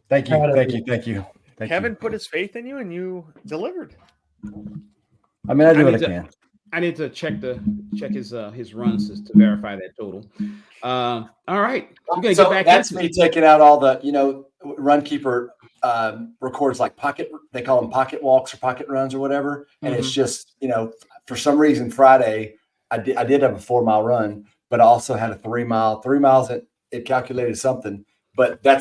Thank you. Proud of Thank you. you. Thank you. Thank Kevin you. put his faith in you and you delivered. I mean, I do what I can. I need to check his runs to verify that total. All right. We're gonna get back that's into me it. taking out all the, Runkeeper records like they call them pocket walks or pocket runs or whatever. And it's just, for some reason Friday I did have a 4-mile run, but I also had a 3 mile. 3 miles it calculated something, but I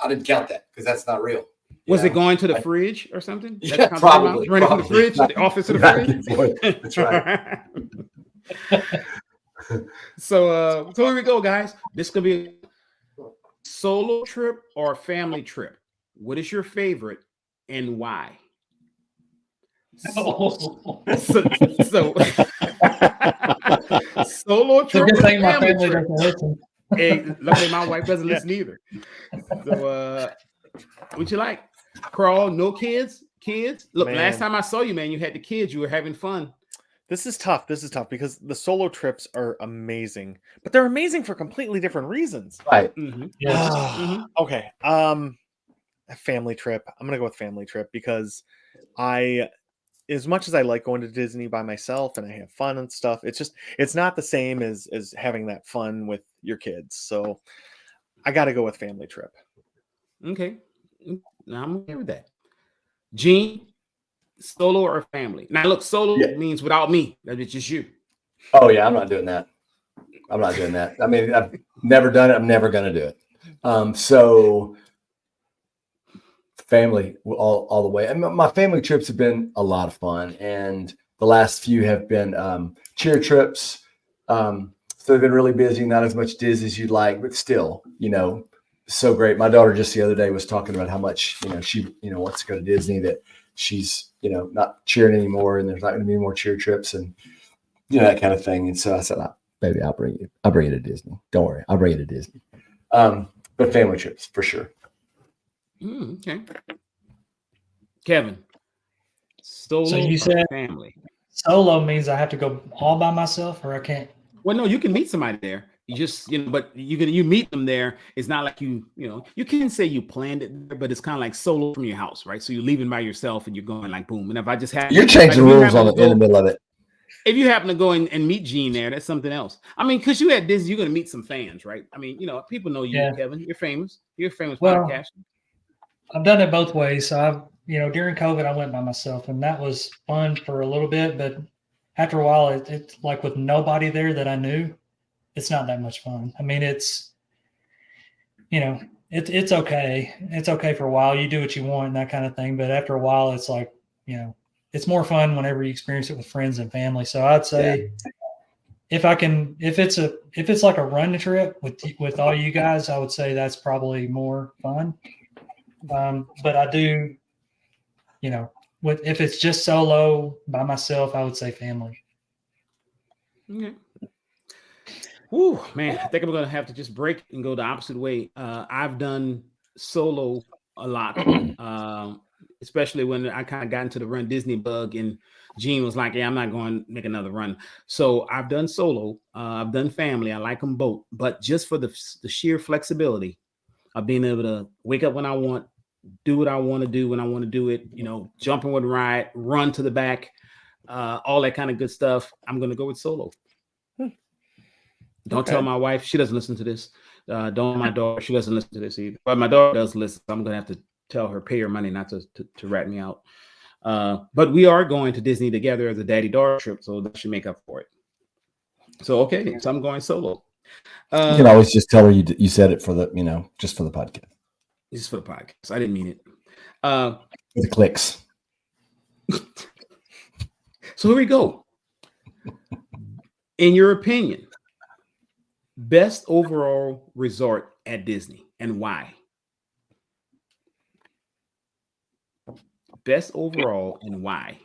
didn't count that because that's not real. Was it going to the fridge or something? Yeah, probably. Running from the fridge to the office of the fridge? That's right. So here we go, guys. This is going to be a solo trip or a family trip. What is your favorite and why? So solo trip or family trip? Hey, luckily my wife doesn't listen either. So what you like? Crawl, no kids? Look, Man. Last time I saw you, man, you had the kids. You were having fun. This is tough. This is tough because the solo trips are amazing, but they're amazing for completely different reasons. Right. Yes. Okay. A family trip. I'm gonna go with family trip because I, as much as I like going to Disney by myself and I have fun and stuff, it's not the same as having that fun with your kids. So I got to go with family trip. Okay. Now I'm okay with that. Gene, solo or family? Now look, solo Yeah. means without me. That's just you. Oh yeah, I'm not doing that. I'm not doing that. I mean, I've never done it. I'm never going to do it. So family all the way. And my family trips have been a lot of fun, and the last few have been cheer trips. So they've been really busy, not as much Disney as you'd like, but still, so great. My daughter just the other day was talking about how much, she, wants to go to Disney, that she's, not cheering anymore, and there's not going to be more cheer trips and, that kind of thing. And so I said, baby, I'll bring you to Disney. Don't worry. I'll bring you to Disney. But family trips for sure. Okay. Kevin, solo So you or said family? solo means I have to go all by myself, or I can't. Well, no, you can meet somebody there. You just, but you meet them there. It's not like you can say you planned it there, but it's kind of like solo from your house, right? So you're leaving by yourself and you're going like boom. And if I just have You're changing like, rules in the middle of it. If you happen to go and meet Gene there, that's something else. I mean, because you at Disney, you're gonna meet some fans, right? I mean, people know you, Yeah. Kevin. You're famous. You're a famous Well, podcaster. I've done it both ways. So during COVID, I went by myself, and that was fun for a little bit. But after a while, it's like with nobody there that I knew, it's not that much fun. I mean, it's okay. It's okay for a while. You do what you want and that kind of thing. But after a while, it's like, it's more fun whenever you experience it with friends and family. So I'd say if it's like a run trip with all you guys, I would say that's probably more fun. But I do, if it's just solo by myself, I would say family. Okay. Whew, man, I think I'm gonna have to just break and go the opposite way. I've done solo a lot, especially when I kind of got into the Run Disney bug, and Gene was like, "Yeah, I'm not going to make another run." So I've done solo. I've done family. I like them both, but just for the sheer flexibility of being able to wake up when I want, do what I want to do when I want to do it. Jump in with ride, run to the back, all that kind of good stuff. I'm gonna go with solo. Don't tell my wife. She doesn't listen to this. Don't my daughter. She doesn't listen to this either. But my daughter does listen. So I'm going to have to tell her, pay her money not to rat me out. But we are going to Disney together as a daddy-daughter trip. So that should make up for it. So, okay. So I'm going solo. You can always just tell her you said it for the, just for the podcast. Just for the podcast. I didn't mean it. For the clicks. So here we go. In your opinion, best overall resort at Disney and why? Best overall and why?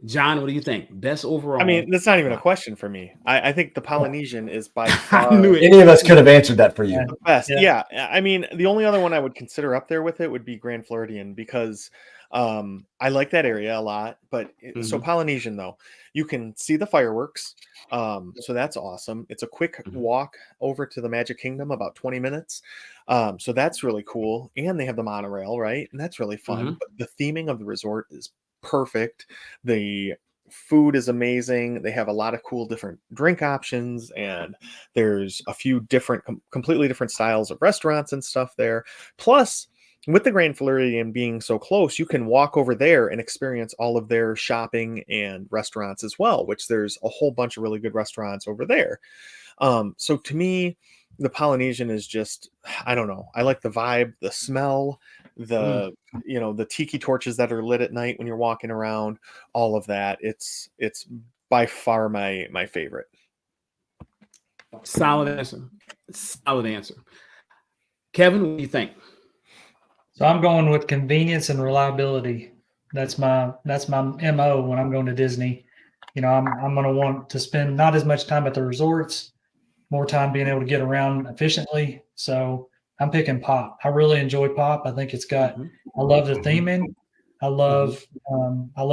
John, what do you think? Best overall? I mean, that's not even a question for me. I think the Polynesian is by far Any of us could have answered that for you. the best. Yeah. I mean, the only other one I would consider up there with it would be Grand Floridian because I like that area a lot. But so Polynesian though, you can see the fireworks. So that's awesome. It's a quick walk over to the Magic Kingdom, about 20 minutes. So that's really cool. And they have the monorail, right? And that's really fun. But the theming of the resort is perfect. The food is amazing. They have a lot of cool different drink options, and there's a few different completely different styles of restaurants and stuff there. Plus, with the Grand Floridian being so close, you can walk over there and experience all of their shopping and restaurants as well, which there's a whole bunch of really good restaurants over there. So to me, the Polynesian is just, I don't know. I like the vibe, the smell, the tiki torches that are lit at night when you're walking around, all of that. It's by far my favorite. Solid answer. Kevin, what do you think? So I'm going with convenience and reliability. That's my MO when I'm going to Disney. I'm going to want to spend not as much time at the resorts, more time being able to get around efficiently. So I'm picking Pop. I really enjoy Pop. I think I love the theming. I love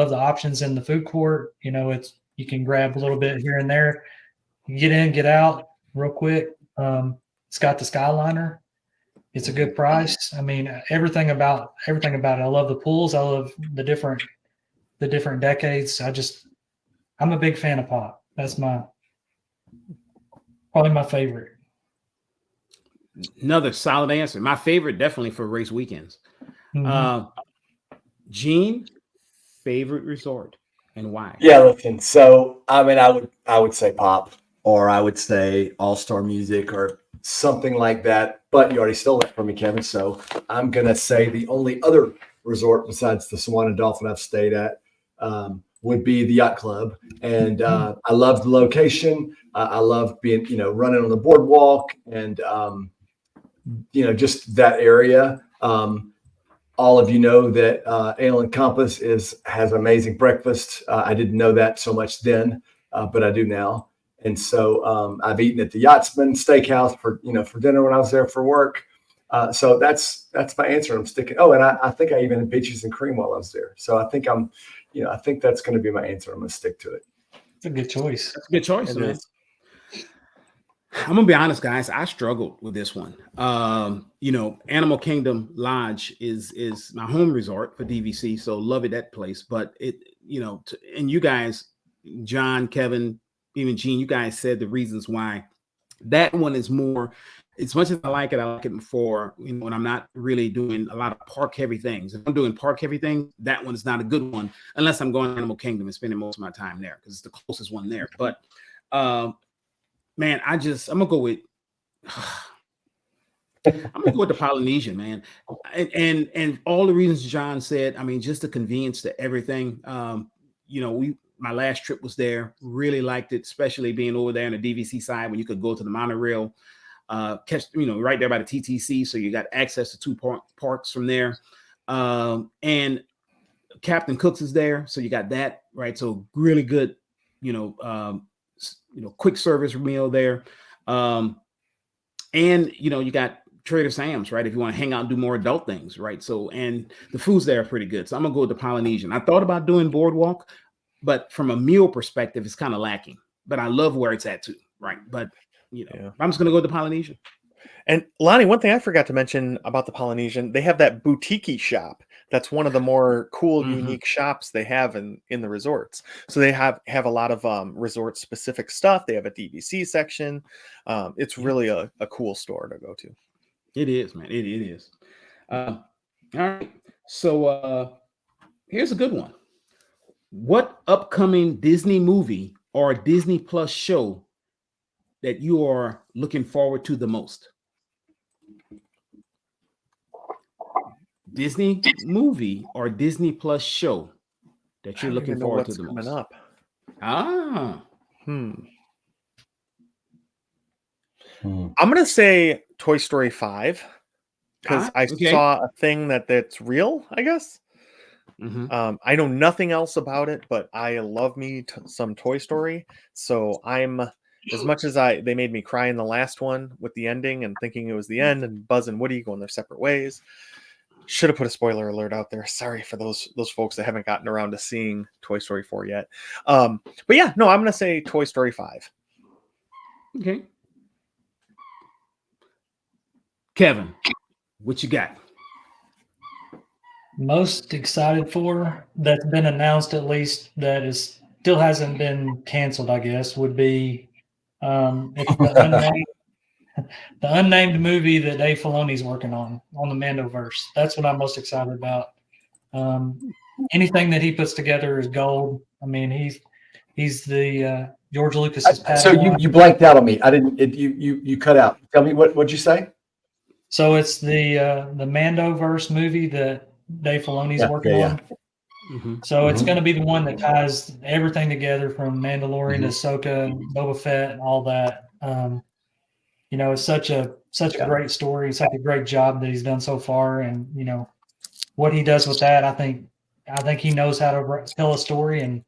the options in the food court. You know, you can grab a little bit here and there. You get in, get out real quick. It's got the Skyliner. It's a good price. I mean, everything about it. I love the pools. I love the different decades. I'm a big fan of Pop. That's probably my favorite. Another solid answer. My favorite, definitely for race weekends. Mm-hmm. Gene, favorite resort and why? Yeah, listen. So I mean, I would say Pop, or I would say All Star Music, or something like that. But you already stole it from me, Kevin. So I'm gonna say the only other resort besides the Swan and Dolphin I've stayed at would be the Yacht Club, and I love the location. I love being, running on the boardwalk, and just that area. All of you know that Ale and Compass has amazing breakfast. I didn't know that so much then, but I do now. And so I've eaten at the Yachtsman Steakhouse for dinner when I was there for work. So that's my answer. I'm sticking. Oh, and I think I even had peaches and cream while I was there. So I think I think that's going to be my answer. I'm going to stick to it. It's a good choice. That's a good choice, man. I'm gonna be honest, guys. I struggled with this one. Animal Kingdom Lodge is my home resort for DVC, so love it, that place. But and you guys, John, Kevin, even Gene, you guys said the reasons why that one is more. As much as I like it for when I'm not really doing a lot of park heavy things. If I'm doing park heavy things, that one's not a good one unless I'm going to Animal Kingdom and spending most of my time there because it's the closest one there. But man, I'm gonna go with the Polynesian, man, and all the reasons John said. I mean, just the convenience to everything. My last trip was there. Really liked it, especially being over there on the DVC side when you could go to the monorail, catch right there by the TTC, so you got access to two parks from there, and Captain Cook's is there, so you got that right. So really good, quick service meal there. And you got Trader Sam's, right? If you want to hang out and do more adult things, right? So, and the foods there are pretty good. So I'm gonna go with the Polynesian. I thought about doing Boardwalk, but from a meal perspective, it's kind of lacking. But I love where it's at too, right? But I'm just gonna go with the Polynesian. And Lonnie, one thing I forgot to mention about the Polynesian, they have that boutique shop. That's one of the more cool, unique shops they have in the resorts. So they have a lot of resort specific stuff. They have a DVC section. It's really a cool store to go to. It is, man. It is. All right. So here's a good one. What upcoming Disney movie or Disney Plus show that you are looking forward to the most? Disney movie or Disney Plus show that you're looking forward to the most? Up. I'm gonna say Toy Story 5 because I saw a thing that's real, I guess. I know nothing else about it, but I love me some Toy Story. So I'm, as much as they made me cry in the last one with the ending and thinking it was the end, and Buzz and Woody going their separate ways. Should have put a spoiler alert out there. Sorry for those folks that haven't gotten around to seeing Toy Story 4 yet. But yeah, no, I'm gonna say Toy Story 5. Okay. Kevin, what you got? Most excited for that's been announced, at least that is still hasn't been canceled, I guess, would be it's the unnamed movie that Dave Filoni's working on the Mandoverse. That's what I'm most excited about. Anything that he puts together is gold. I mean, he's the George Lucas's Padawan. So you blanked out on me. I didn't. You cut out. Tell me what'd you say? So it's the Mandoverse movie that Dave Filoni's working on. So it's going to be the one that ties everything together from Mandalorian to Ahsoka, and Boba Fett, and all that. It's such a great story, such a great job that he's done so far, and what he does with that, I think he knows how to tell a story and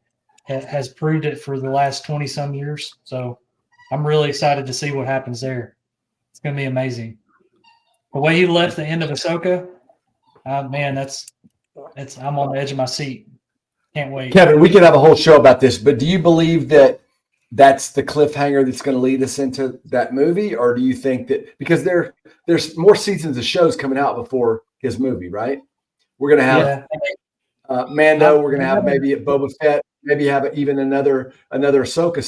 has proved it for the last 20 some years. So I'm really excited to see what happens there. It's going to be amazing. The way he left the end of Ahsoka, man, that's I'm on the edge of my seat. Can't wait. Kevin, we could have a whole show about this, but do you believe that that's the cliffhanger that's going to lead us into that movie, or do you think that because there's more seasons of shows coming out before his movie, right? We're going to have Mando. We're going to have maybe at Boba Fett. Maybe have even another Ahsoka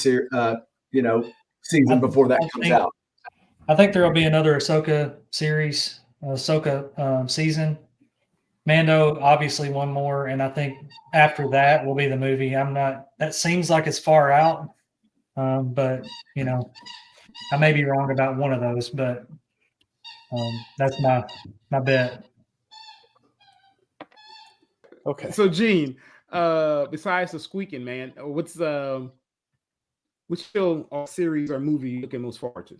season before that comes out. I think there will be another Ahsoka series, Ahsoka season. Mando, obviously one more, and I think after that will be the movie. That seems like it's far out, but I may be wrong about one of those, but that's my bet. Okay. So Gene, besides the squeaking, man, which show or series or movie you looking most forward to?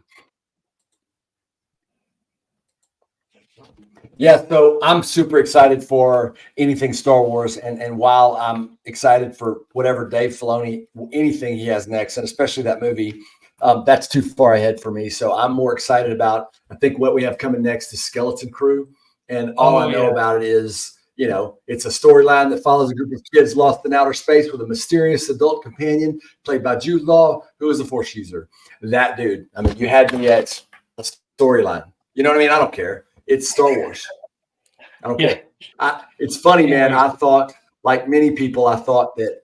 Yeah, so I'm super excited for anything Star Wars, and while I'm excited for whatever Dave Filoni, anything he has next, and especially that movie, that's too far ahead for me. So I'm more excited about, I think what we have coming next is Skeleton Crew, and all I know about it is, it's a storyline that follows a group of kids lost in outer space with a mysterious adult companion played by Jude Law, who is a Force user. That dude, I mean, you had me at a storyline. You know what I mean? I don't care. It's Star Wars. I don't care. It's funny, man. I thought, like many people, I thought that,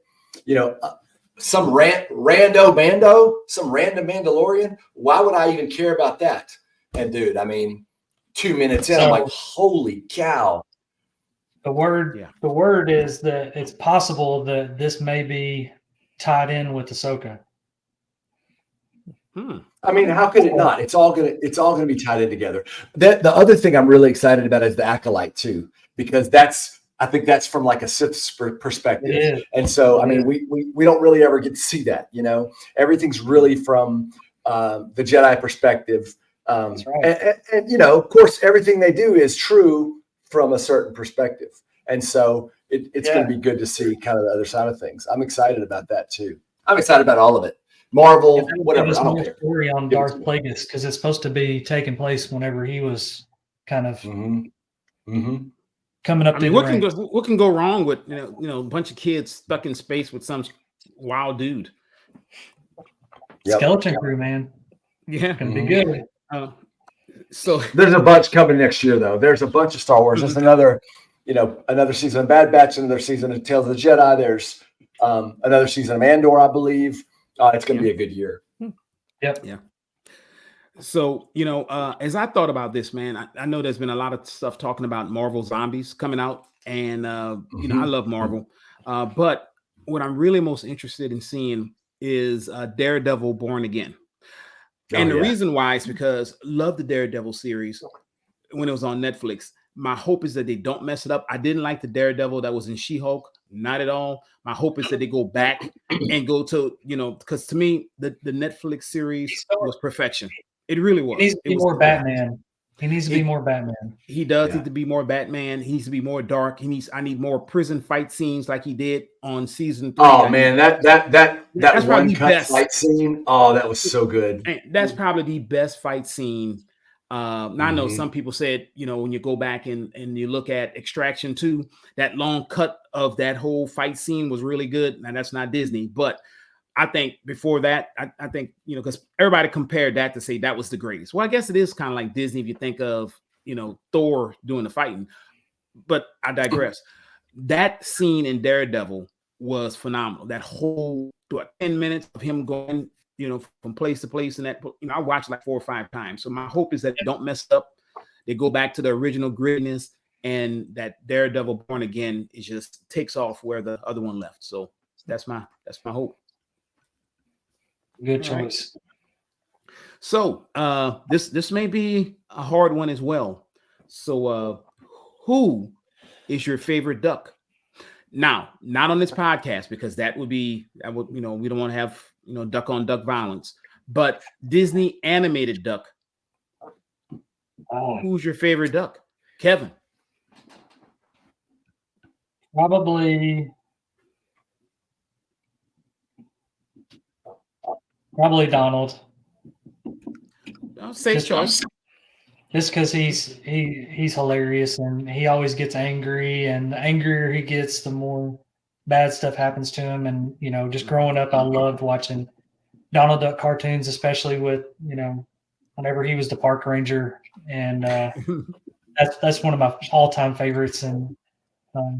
some random Mandalorian. Why would I even care about that? And dude, I mean, 2 minutes in, I'm like, holy cow. The word is that it's possible that this may be tied in with Ahsoka. I mean, how could it not? It's all gonna be tied in together. The other thing I'm really excited about is the Acolyte too, because I think that's from like a Sith perspective. And so, I mean, we don't really ever get to see that. Everything's really from the Jedi perspective. That's right. And of course, everything they do is true from a certain perspective. And so it's going to be good to see kind of the other side of things. I'm excited about that too. I'm excited about all of it. Marvel, whatever. I don't care. Story on Darth Plagueis, because it's supposed to be taking place whenever he was kind of coming up. I mean, what can go wrong with a bunch of kids stuck in space with some wild dude? Skeleton Crew, man. Yeah, gonna be good. So there's a bunch coming next year, though. There's a bunch of Star Wars. There's another season of Bad Batch, another season of Tales of the Jedi. There's another season of Andor, I believe. It's going to be a good year. Yep. Yeah. So, as I thought about this, man, I know there's been a lot of stuff talking about Marvel Zombies coming out, and I love Marvel, but what I'm really most interested in seeing is Daredevil Born Again. And the reason why is because I love the Daredevil series when it was on Netflix. My hope is that they don't mess it up. I didn't like the Daredevil that was in She-Hulk, not at all. My hope is that they go back and go to, because to me, the Netflix series was perfection. It really was. He needs to be more Batman. He needs to be more Batman. He does need to be more Batman. He needs to be more dark. I need more prison fight scenes like he did on season 3. Oh man, that one cut fight scene. Oh, that was so good. And that's probably the best fight scene. Now I know some people said, when you go back and you look at Extraction 2, that long cut of that whole fight scene was really good. Now that's not Disney, but I think before that, I think, because everybody compared that to say that was the greatest. Well, I guess it is kind of like Disney if you think of, Thor doing the fighting, but I digress. That scene in Daredevil was phenomenal. That whole 10 minutes of him going, from place to place, and that, I watched like 4 or 5 times. So my hope is that they don't mess up. They go back to the original grittiness, and that Daredevil Born Again is just takes off where the other one left. So that's my hope. Good choice. Right. So this may be a hard one as well. So who is your favorite duck? Now, not on this podcast, because that would we don't want to have duck on duck violence, but Disney animated duck. Who's your favorite duck? Kevin. Probably Donald. Safe choice. Just because he's hilarious and he always gets angry, and the angrier he gets, the more bad stuff happens to him. And just growing up, I loved watching Donald Duck cartoons, especially with whenever he was the park ranger, and that's one of my all-time favorites. And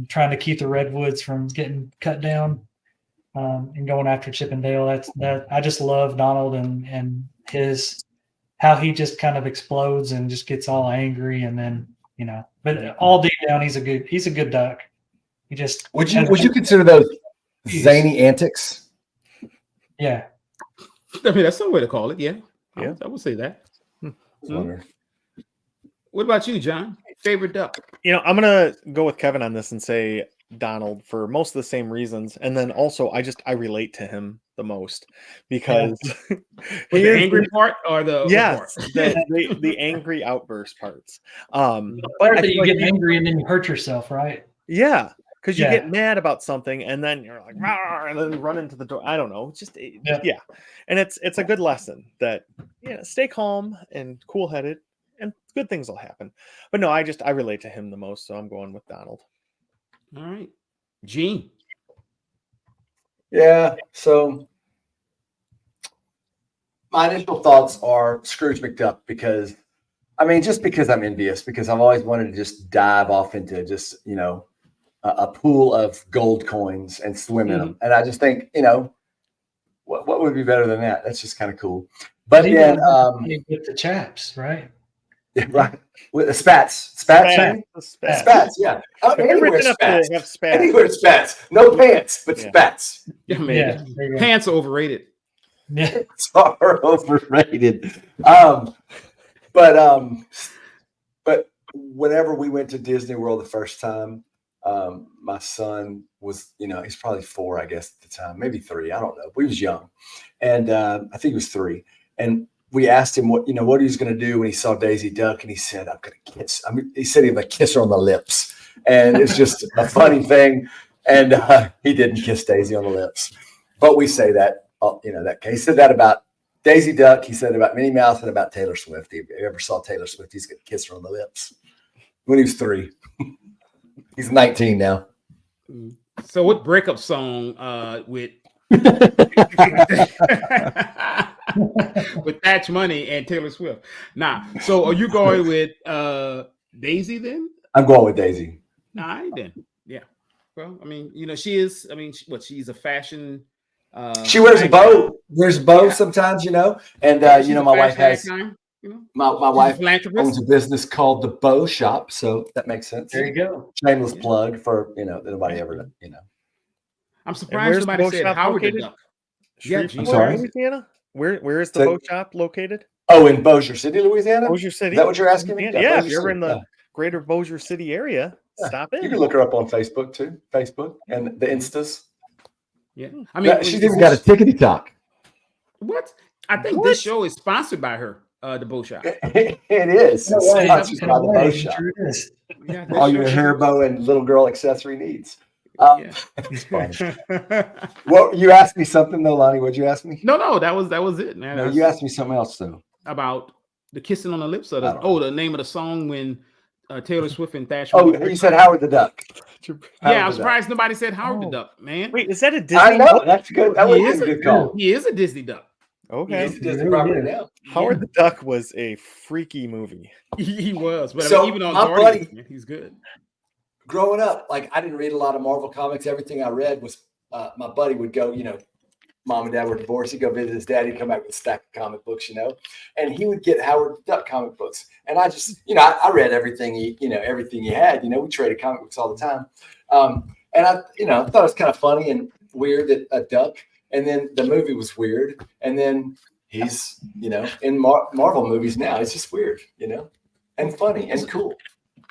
trying to keep the redwoods from getting cut down, and going after Chip and Dale. That I just love Donald and his how he just kind of explodes and just gets all angry, and then but all deep down he's a good duck. He just Would you consider those zany antics? Yeah. I mean, that's some way to call it. Yeah. Yeah. I would say that. Wonder. What about you, John? Favorite duck? I'm gonna go with Kevin on this and say Donald for most of the same reasons, and then also I relate to him the most because the angry part or the yes, part? the angry outburst parts. But that you get angry and then you hurt yourself, right? Yeah, because you get mad about something and then you're like, and then run into the door. I don't know. It's just and it's a good lesson that stay calm and cool headed, and good things will happen. But no, I relate to him the most, so I'm going with Donald. All right, Gene. Yeah. So my initial thoughts are Scrooge McDuck because I'm envious because I've always wanted to just dive off into just a pool of gold coins and swim in them, and I just think what would be better than that? That's just kind of cool. But then with the chaps, right? Right, with the spats, yeah. Anywhere spats, no pants, but spats. Yeah, pants are overrated. Pants are overrated. But whenever we went to Disney World the first time, my son was, he's probably 4, I guess, at the time, maybe 3. I don't know. He was young, and I think he was 3, and we asked him what he was going to do when he saw Daisy Duck, and he said, "I'm going to kiss." He said he would kiss her on the lips, and it's just a funny thing. And he didn't kiss Daisy on the lips, but we say that, he said that about Daisy Duck. He said about Minnie Mouse and about Taylor Swift. If you ever saw Taylor Swift, he's going to kiss her on the lips when he was 3. He's 19 now. So, what breakup song with? With Thatch Money and Taylor Swift. So are you going with Daisy then? I'm going with Daisy. All right then. Yeah. Well, I mean, she is. I mean, she's a fashion. She wears a bow. Wears a bow sometimes, And my wife has. My wife owns a business called the Bow Shop, so that makes sense. There you go. Shameless plug for nobody ever. I'm surprised somebody said Howard the Duck. Yeah, I'm sorry, Louisiana. Where is the boat shop located? Oh, in Bossier City, Louisiana. Bossier City. Is that what you're asking me? Yeah, if you're ever in the greater Bossier City area, stop in. You can look her up on Facebook too. Facebook and the Instas. Yeah, I mean, she's even got a tickety talk. What? I think this show is sponsored by her. The Bow Shop. It is. It's sponsored by the Bow Shop. All your hair bow and little girl accessory needs. It's fun. Well, you asked me something though, Lonnie. What'd you ask me? No, that was it, man. No, you asked me something else though. About the kissing on the lips of the name of the song when Taylor Swift and Thatch. You said Howard the Duck. Yeah, I'm surprised nobody said Howard the Duck, man. Wait, is that a Disney? I know that's good. That was a good call. He is a Disney duck. Okay, he's a Disney property now. Howard the Duck was a freaky movie. He was, but so even on my buddy, he's good. Growing up, I didn't read a lot of Marvel comics. Everything I read was my buddy would go, mom and dad were divorced. He'd go visit his dad. He'd come back with a stack of comic books, and he would get Howard the Duck comic books. And I just, I read everything everything he had. We traded comic books all the time. And I, thought it was kind of funny and weird that a duck. And then the movie was weird. And then he's, in Marvel movies now. It's just weird, and funny and cool.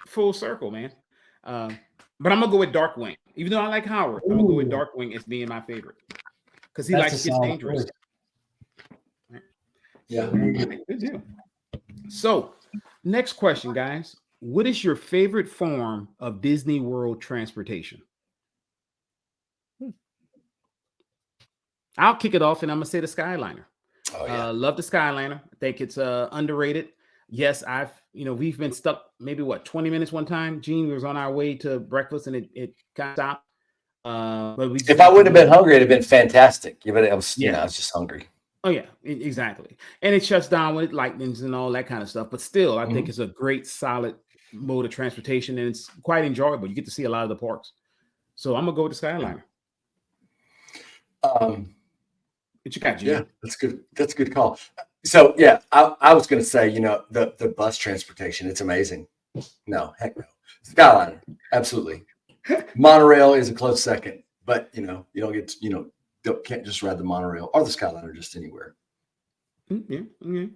Full circle, man. But I'm gonna go with Darkwing. Even though I like Howard, I'm gonna go with Darkwing as being my favorite because he likes to get dangerous. Yeah, good deal. So, next question, guys. What is your favorite form of Disney World transportation? I'll kick it off, and I'm gonna say the Skyliner. Oh, yeah. Love the Skyliner. I think it's underrated. yes, we've been stuck maybe 20 minutes one time. Gene, we was on our way to breakfast and it kind of stopped. But we just If I wouldn't have been hungry, it'd have been fantastic. But I was, I was just hungry. Oh yeah, exactly. And it shuts down when it lightnings and all that kind of stuff. But still, I think it's a great, solid mode of transportation, and it's quite enjoyable. You get to see a lot of the parks. So I'm gonna go with the Skyliner. What you got, Gene? Yeah, that's good. That's a good call. So yeah, I was gonna say, the bus transportation, it's amazing. No, heck no. Skyliner, absolutely. Monorail is a close second, but you don't get can't just ride the monorail or the Skyliner just anywhere. Mm-hmm.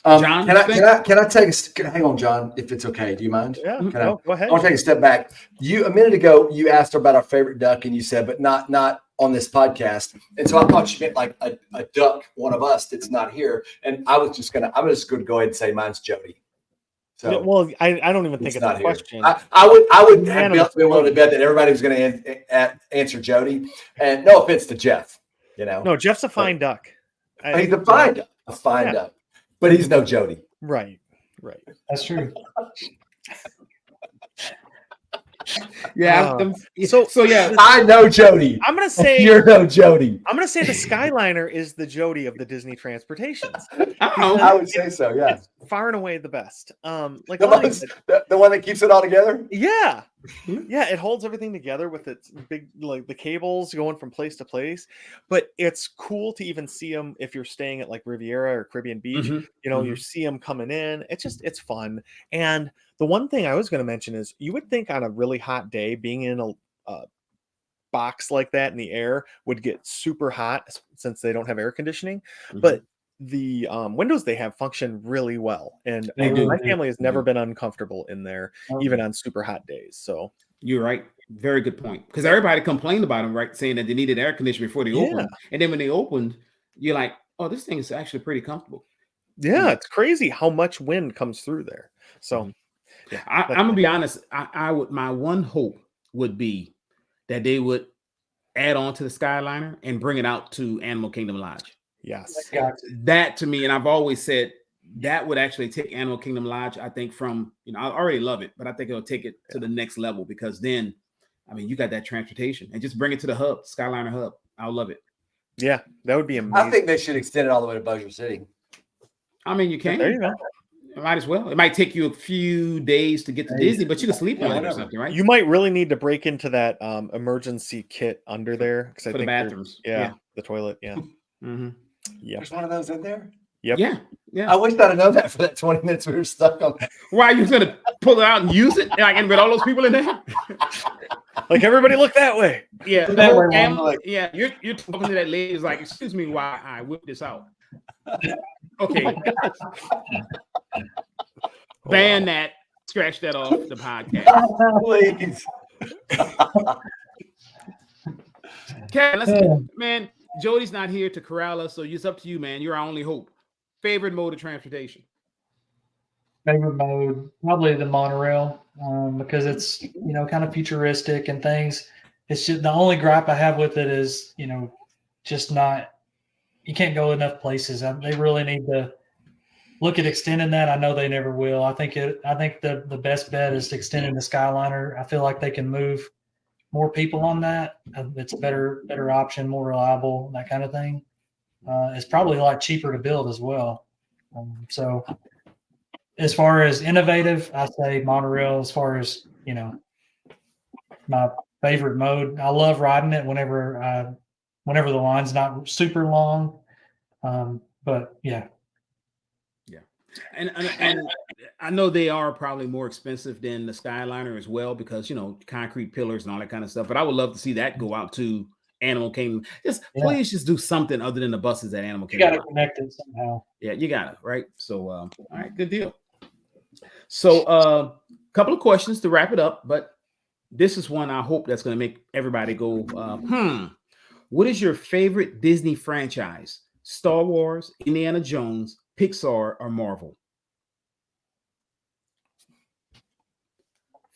John, can I take hang on, John, if it's okay? Do you mind? Yeah, go ahead. I want to take a step back. A minute ago, you asked about our favorite duck, and you said, but not on this podcast. And so I thought you meant like a duck, one of us that's not here. And I'm just gonna go ahead and say mine's Jody. So well, I don't even think it's a question. I would have been willing to bet that everybody was going to answer Jody. And no offense to Jeff, No, Jeff's a fine duck. He's a fine duck, but he's no Jody. Right. That's true. Yeah. So yeah, I know Jody. I'm gonna say you're no Jody. I'm gonna say the Skyliner is the Jody of the Disney transportations. I would say so. Yeah, it's far and away the best. Like the one that keeps it all together. Yeah, it holds everything together with its big, like the cables going from place to place. But it's cool to even see them if you're staying at like Riviera or Caribbean Beach. You see them coming in. It's fun. And the one thing I was going to mention is you would think on a really hot day, being in a box like that in the air would get super hot since they don't have air conditioning. But the windows they have function really well. And my family has never been uncomfortable in there, even on super hot days. So you're right. Very good point. Because everybody complained about them, right? Saying that they needed air conditioning before they opened. And then when they opened, you're like, oh, this thing is actually pretty comfortable. Yeah, it's crazy how much wind comes through there. So yeah, I'm gonna be honest. I would, my one hope would be that they would add on to the Skyliner and bring it out to Animal Kingdom Lodge. Yes, that to me, and I've always said that would actually take Animal Kingdom Lodge, I think, from, I already love it, but I think it'll take it to the next level, because then, you got that transportation and just bring it to the hub, Skyliner hub. I'll love it. Yeah, that would be amazing. I think they should extend it all the way to Bossier City. You can. There you go. Might as well. It might take you a few days to get to Disney, but you can sleep on it or something, right? You might really need to break into that emergency kit under there, because I think the bathrooms. The toilet. Yeah. Yeah. There's one of those in there. Yep. Yeah. I wish I'd have known that for that 20 minutes we were stuck on. Why are you gonna pull it out and use it? And with all those people in there? Like, everybody look that way. Yeah. You're talking to that lady, is like, excuse me, why I whipped this out. Okay. Ban that. Scratch that off the podcast. Please. Okay, man. Jody's not here to corral us, so it's up to you, man. You're our only hope. Favorite mode of transportation? Favorite mode, probably the monorail, because it's kind of futuristic and things. It's just the only gripe I have with it is just not. You can't go enough places. They really need to look at extending that. I know they never will. I think the best bet is extending the Skyliner. I feel like they can move more people on that. It's a better option, more reliable, that kind of thing. It's probably a lot cheaper to build as well. So as far as innovative, I say monorail. As far as my favorite mode, I love riding it whenever the line's not super long. But yeah. And I know they are probably more expensive than the Skyliner as well, because concrete pillars and all that kind of stuff. But I would love to see that go out to Animal Kingdom. Please just do something other than the buses at Animal Kingdom. You got to connect it somehow. Yeah, you got it, right? So all right, good deal. So a couple of questions to wrap it up, but this is one I hope that's going to make everybody go, what is your favorite Disney franchise? Star Wars, Indiana Jones, Pixar, or Marvel?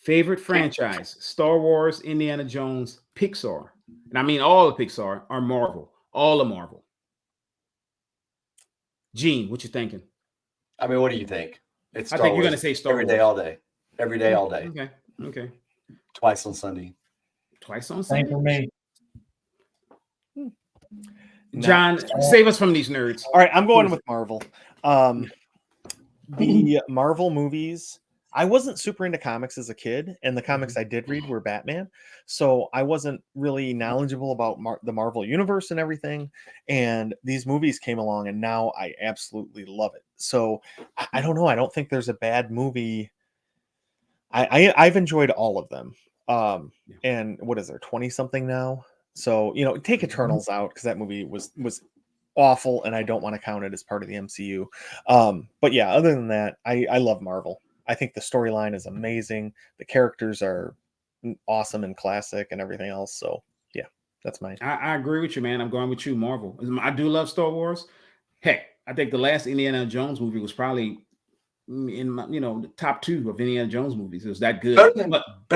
Favorite franchise: Star Wars, Indiana Jones, Pixar. And I mean all of Pixar, or Marvel. All of Marvel. Gene, what you thinking? I mean, what do you think? It's I Star think you're Wars gonna say Star every day, Wars. all day. Every day, all day. Okay. Okay. Twice on Sunday. Twice on Same Sunday. for me. John, save us from these nerds. All right, I'm going with Marvel. The Marvel movies, I wasn't super into comics as a kid, and the comics I did read were Batman. So I wasn't really knowledgeable about the Marvel universe and everything. And these movies came along, and now I absolutely love it. So I don't know. I don't think there's a bad movie. I've enjoyed all of them. And what is there, 20 something now? So, take Eternals out because that movie was awful, and I don't want to count it as part of the MCU. But yeah, other than that, I love Marvel. I think the storyline is amazing. The characters are awesome and classic and everything else. So yeah, that's mine. I agree with you, man. I'm going with you, Marvel. I do love Star Wars. Heck, I think the last Indiana Jones movie was probably in my, the top 2 of Indiana Jones movies. It was that good. Better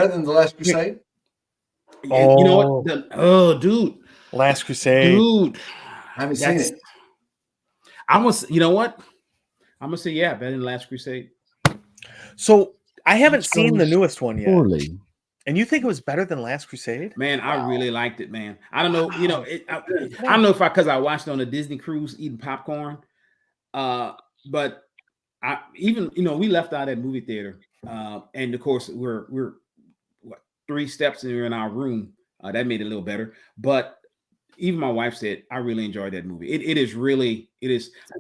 than The Last Crusade? You know what? Dude. Last Crusade. Dude. I haven't seen it. You know what? I'm gonna say better than Last Crusade. So I haven't seen the newest one yet. Poorly. And you think it was better than Last Crusade? Man, I really liked it, man. I don't know, I don't know if because I watched it on a Disney cruise eating popcorn. But I even, we left out at movie theater. And of course we're 3 steps and we're in our room. That made it a little better. But even my wife said, I really enjoyed that movie. It is.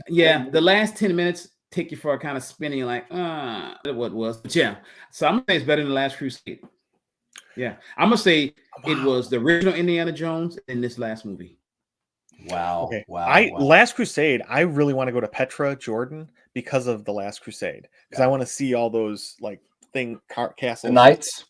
The last 10 minutes take you for a kind of spinning, like, what it was. But yeah, so I'm gonna say it's better than The Last Crusade. Yeah, I'm gonna say it was the original Indiana Jones and this last movie. Wow. Okay. Wow. Last Crusade, I really want to go to Petra, Jordan, because of the Last Crusade. Because I want to see all those castles. The Knights?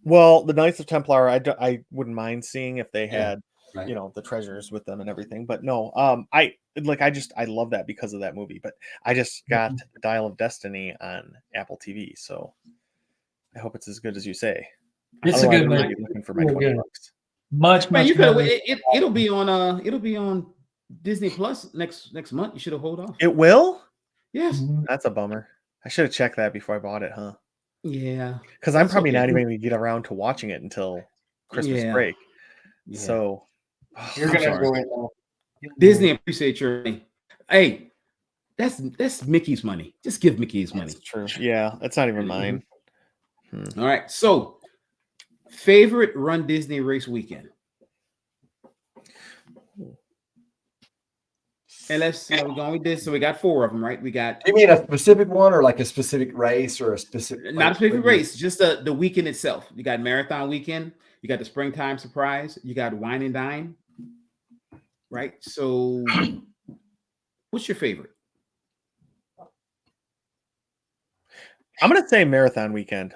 Well, the Knights of Templar, I wouldn't mind seeing if they had, right. The treasures with them and everything. But no, I love that because of that movie. But I just got Dial of Destiny on Apple TV, so I hope it's as good as you say. It's Otherwise, a good I'm movie. be looking for my $20. Much Man, you better. it'll be on Disney Plus next month. You should have hold off. It will? Yes. That's a bummer. I should have checked that before I bought it, huh? Yeah. Because I'm probably not even going to get around to watching it until Christmas break. Yeah. So you're going to enjoy it though. Disney appreciate your money. Hey, that's Mickey's money. Just give Mickey his money. That's true. Yeah, it's not even mine. All right. So, favorite Run Disney race weekend. And let's we're going with this. So we got 4 of them, right? We got. You mean a specific one, or like a specific race, or a specific? Not a specific race, just the weekend itself. You got Marathon Weekend. You got the Springtime Surprise. You got Wine and Dine. Right. So, what's your favorite? I'm gonna say Marathon Weekend.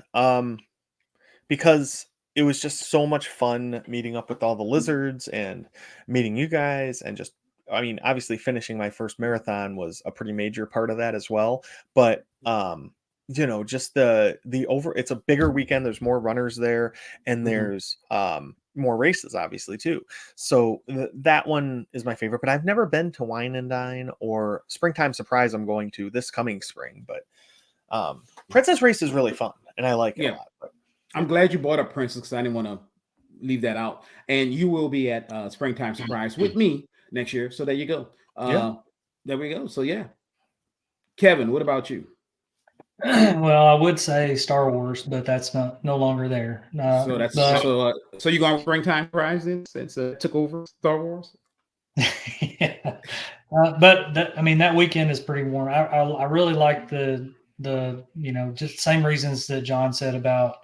Because it was just so much fun meeting up with all the lizards and meeting you guys, and just, I mean, obviously finishing my first marathon was a pretty major part of that as well. But just it's a bigger weekend. There's more runners there, and there's more races, obviously, too. So that one is my favorite. But I've never been to Wine and Dine or Springtime Surprise. I'm going to this coming spring, but Princess Race is really fun, and I like it a lot. But I'm glad you brought up Princess because I didn't want to leave that out. And you will be at Springtime Surprise with me next year. So there you go. There we go. So yeah. Kevin, what about you? Well, I would say Star Wars, but that's no longer there. So you going with Springtime Surprise then, since took over Star Wars? Yeah. But that weekend is pretty warm. I really like the just same reasons that John said about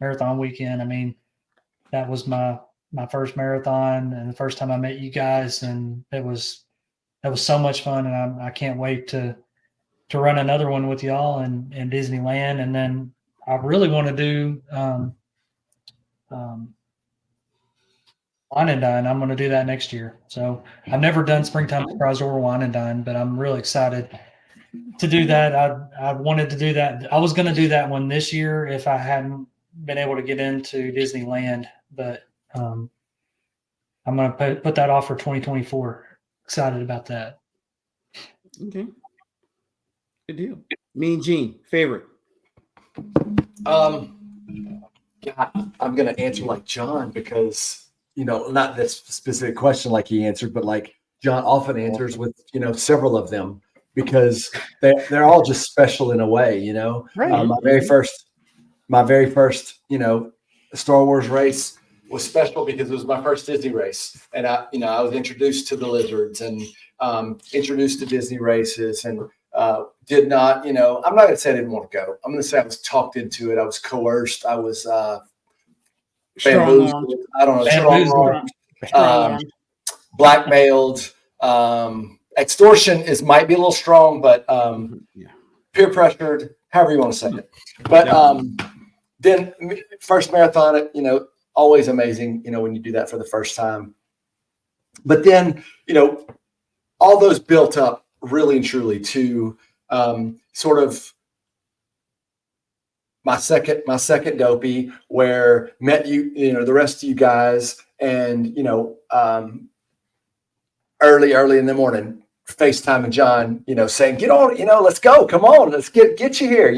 Marathon Weekend. I mean, that was my first marathon and the first time I met you guys, and that was so much fun, and I can't wait to run another one with y'all in Disneyland. And then I really want to do Wine and Dine. I'm going to do that next year. So I've never done Springtime Surprise or Wine and Dine, but I'm really excited to do that. I wanted to do that. I was going to do that one this year if I hadn't been able to get into Disneyland, but I'm going to put that off for 2024. Excited about that. Okay. Good deal. Mean Gene, favorite. Yeah, I'm gonna answer like John because not this specific question like he answered, but like John often answers with several of them because they're all just special in a way. Right. My very first Star Wars race was special because it was my first Disney race, and I was introduced to the lizards and introduced to Disney races and. Did not, I'm not going to say I didn't want to go. I'm going to say I was talked into it. I was coerced. I was bamboozled. I don't know, strong-armed, blackmailed. Extortion might be a little strong, but peer pressured, however you want to say it. But then first marathon, always amazing, when you do that for the first time. But then, all those built up really and truly to sort of my second dopey, where met the rest of you guys, and early in the morning, FaceTime and John, saying, get on, let's go, come on, let's get you here,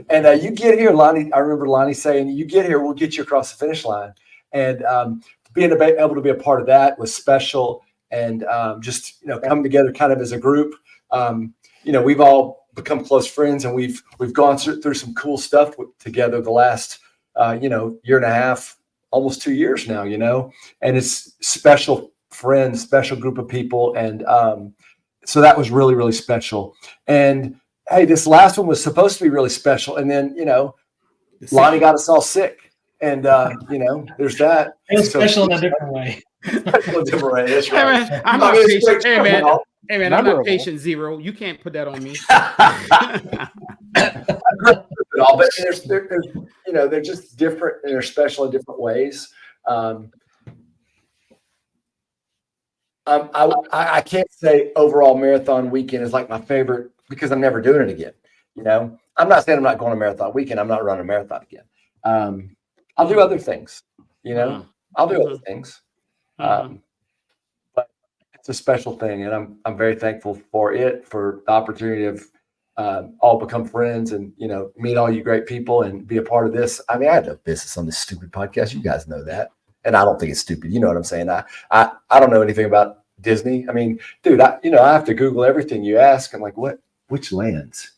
and you get here, Lonnie. I remember Lonnie saying, you get here, we'll get you across the finish line. And being able to be a part of that was special. And just come together kind of as a group. We've all become close friends, and we've gone through some cool stuff together the last year and a half, almost 2 years now. And it's special friends, special group of people, and so that was really, really special. And hey, this last one was supposed to be really special, and then Lonnie got us all sick, and there's that. It was special in a different way. Different way. That's right. Hey man, I'm not patient. Hey man, I'm not patient zero. You can't put that on me. But they're just different, and they're special in different ways. I can't say overall marathon weekend is like my favorite because I'm never doing it again. I'm not saying I'm not going to marathon weekend. I'm not running a marathon again. I'll do other things. I'll do other things. But it's a special thing, and I'm very thankful for the opportunity of all become friends and meet all you great people and be a part of this. I mean, I had no business on this stupid podcast. You guys know that, and I don't think it's stupid. You know what I'm saying? I don't know anything about Disney. I mean, dude, I have to Google everything you ask. I'm like, what? Which lands?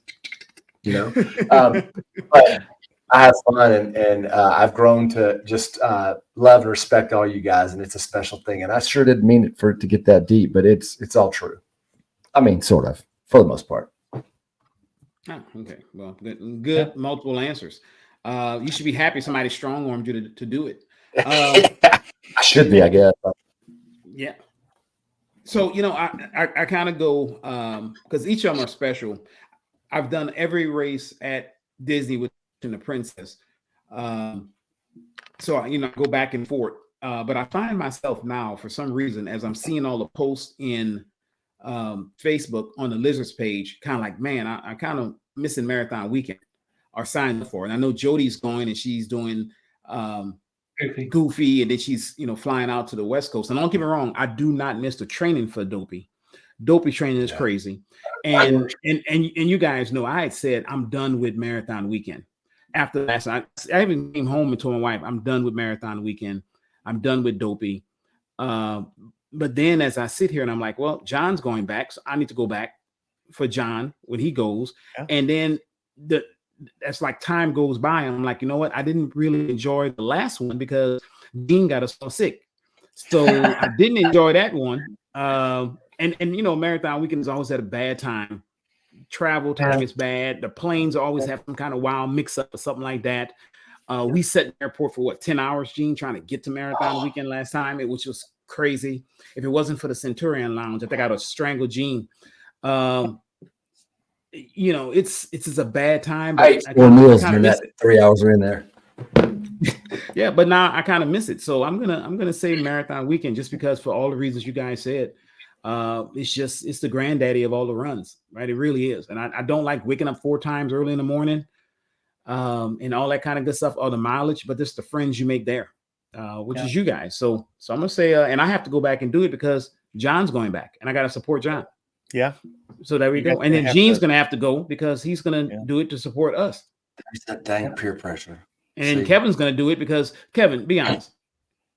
But I have fun, and I've grown to just love and respect all you guys, and it's a special thing. And I sure didn't mean it for it to get that deep, but it's all true. I mean, sort of, for the most part. Oh, okay. Well, good multiple answers. You should be happy somebody strong-armed you to do it. I should be, I guess. Yeah. So, I kind of go, because each of them are special. I've done every race at Disney with the princess. So, I go back and forth. But I find myself now, for some reason, as I'm seeing all the posts in Facebook on the Lizards page, kind of like, man, I kind of missing Marathon Weekend or signed up for it. And I know Jody's going and she's doing Goofy, and then she's flying out to the West Coast. And don't get me wrong, I do not miss the training for Dopey. Dopey training is crazy. And you guys know I had said I'm done with Marathon Weekend. After last night, I even came home and told my wife, I'm done with Marathon Weekend. I'm done with Dopey. But then as I sit here and I'm like, well, John's going back, so I need to go back for John when he goes. Yeah. And then that's like time goes by. And I'm like, you know what? I didn't really enjoy the last one because Dean got us so sick. So I didn't enjoy that one. And Marathon Weekend has always had a bad time. Travel time is bad. The planes always have some kind of wild mix up or something like that. We sat in the airport for 10 hours, Gene, trying to get to Marathon Weekend last time, which was crazy. If it wasn't for the Centurion Lounge, I think I'd have strangled Gene. It's just a bad time. But I 4 meals during that 3 hours we're in there. Yeah, but now I kind of miss it. So I'm gonna say Marathon Weekend just because for all the reasons you guys said. It's the granddaddy of all the runs, right? It really is. And I don't like waking up 4 times early in the morning, and all that kind of good stuff, or the mileage, but it's the friends you make there, which is you guys. So I'm gonna say, and I have to go back and do it because John's going back, and I gotta support John. Yeah. So there we You go. guys And gonna then have Gene's to- going to have to go because he's going to Yeah. do it to support us. There's that dang peer pressure. And then See? Kevin's going to do it because, Kevin, be honest.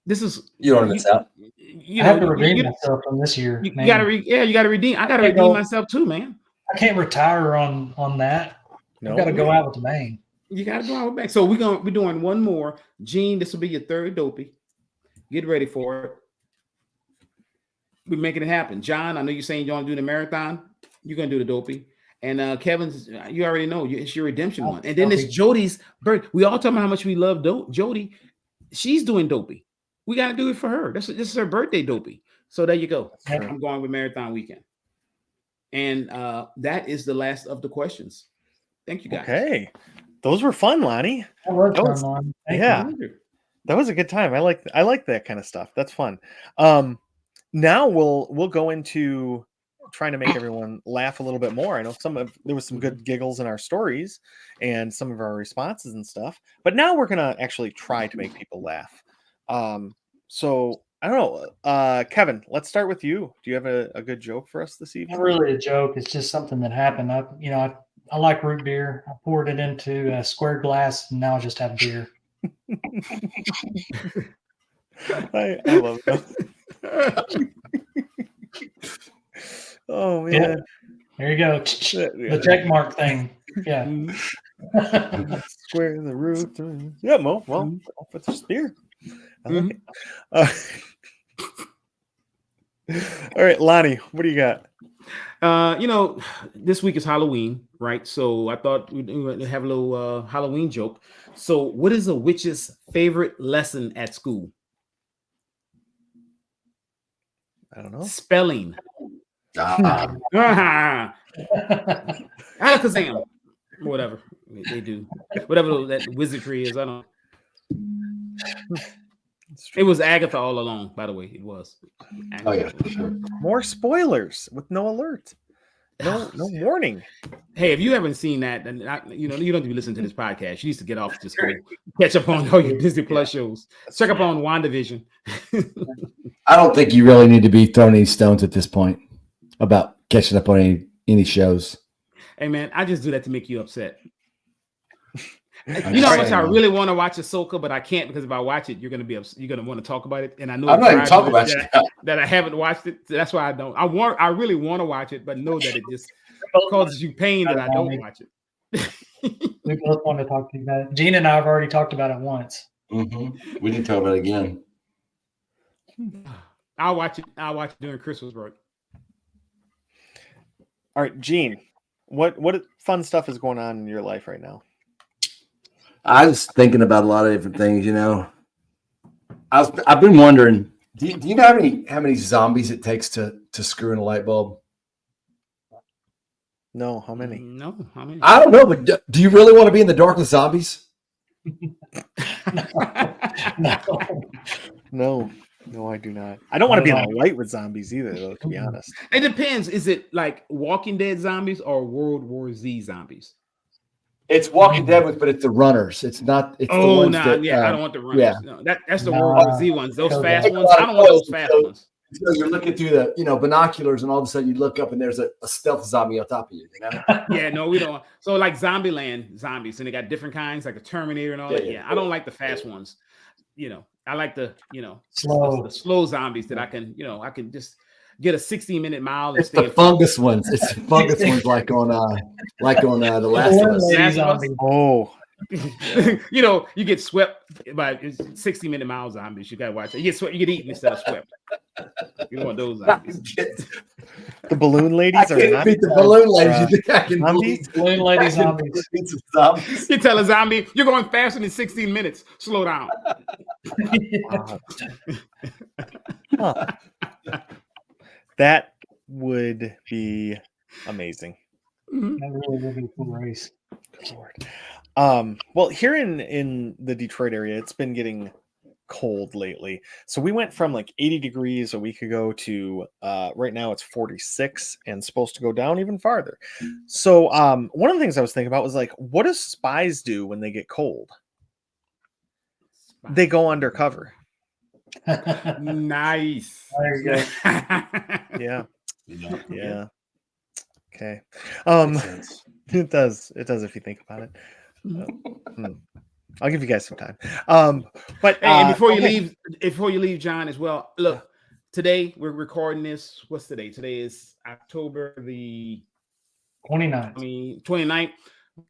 This is You don't want to miss out. You I know, have to redeem you myself from this year. you man. gotta you gotta redeem. I gotta Can't redeem go- myself too, man. I can't retire on that. No. I've got to go out with the bang. You gotta go out back. So we're doing one more. Gene, this will be your third dopey. Get ready for it. We're making it happen. John, I know you're saying you want to do the marathon. You're gonna do the dopey. And Kevin's, you already know it's your redemption one. And then it's Jody's birth. We all talking about how much we love Jody. She's doing dopey. We gotta do it for her. This is her birthday dopey. So there you go. Yep. I'm going with marathon weekend. And that is the last of the questions. Thank you, guys. Okay. Those were fun, Lonnie. That was That was- fun, Lonnie. Thank yeah. you. That was a good time. I like that kind of stuff. That's fun. Now we'll go into trying to make everyone laugh a little bit more. I know there was some good giggles in our stories and some of our responses and stuff, but now we're gonna actually try to make people laugh. So I don't know, Kevin, let's start with you. Do you have a good joke for us this evening? Not really a joke. It's just something that happened. I like root beer. I poured it into a square glass, and now I just have beer. I love that. Oh man. Yeah. There you go. The check mark thing. Yeah. Square the root. Yeah, Mo. Well, off with this beer. I like it. All right, Lonnie, what do you got? This week is Halloween, right? So I thought we'd have a little Halloween joke. So, what is a witch's favorite lesson at school? I don't know. Spelling. Ah, Alakazam. Whatever they do, whatever that wizardry is. I don't. It was Agatha all along. By the way, it was. oh yeah, for sure. More spoilers with no alert. No warning. Hey, if you haven't seen that, then you don't need to listen to this podcast. You need to get off to school, catch up on all your Disney Plus shows, check up on WandaVision. I don't think you really need to be throwing any stones at this point about catching up on any shows. Hey man, I just do that to make you upset. You know how much I really want to watch Ahsoka, but I can't because if I watch it, you're gonna want to talk about it. And I know I'm not even talking about that I haven't watched it. So that's why I don't. I really want to watch it, but know that it just causes you pain that I don't watch it. We both want to talk to you about it. Gene and I have already talked about it once. Mm-hmm. We can talk about it again. I'll watch it during Christmas break. All right, Gene, what fun stuff is going on in your life right now? I was thinking about a lot of different things, I've been wondering, do you know how many zombies it takes to screw in a light bulb? No, how many? No, how many? I don't know, but do you really want to be in the dark with zombies? No, I do not. I don't want to be in the light with zombies either, though, to be honest. It depends. Is it like Walking Dead zombies or World War Z zombies? It's Walking Dead but it's the runners. It's not. It's the ones that, I don't want the runners. yeah. No, that's the World War Z ones. Those fast ones. I don't want those fast ones. So you're looking through the binoculars, and all of a sudden you look up and there's a stealth zombie on top of you. Yeah, no, we don't. So like Zombieland zombies, and they got different kinds, like a Terminator and all that. Yeah, I don't like the fast ones. I like the slow zombies that I can just get a 16-minute mile. And It's the fungus ones. It's the fungus ones like on the Last of Us. Oh. You get swept by 60-minute mile zombies. You gotta watch it. You get eaten instead of swept. You don't want those zombies. The balloon ladies are not beat the balloon ladies. You think I can zombies? Balloon lady zombies. Zombies. You tell a zombie you're going faster than 16 minutes. Slow down. Huh. That would be amazing. That really would be a cool race. Good Lord. Well, here in the Detroit area, it's been getting cold lately. So we went from like 80 degrees a week ago to right now it's 46 and supposed to go down even farther. So one of the things I was thinking about was like, what do spies do when they get cold? They go undercover. Nice. There you go. Yeah. Okay. Makes sense. It does. It does if you think about it. I'll give you guys some time. But Hey, and okay. before you leave, John, as well. Look, today we're recording this. What's today? Today is October the 29th. 29th.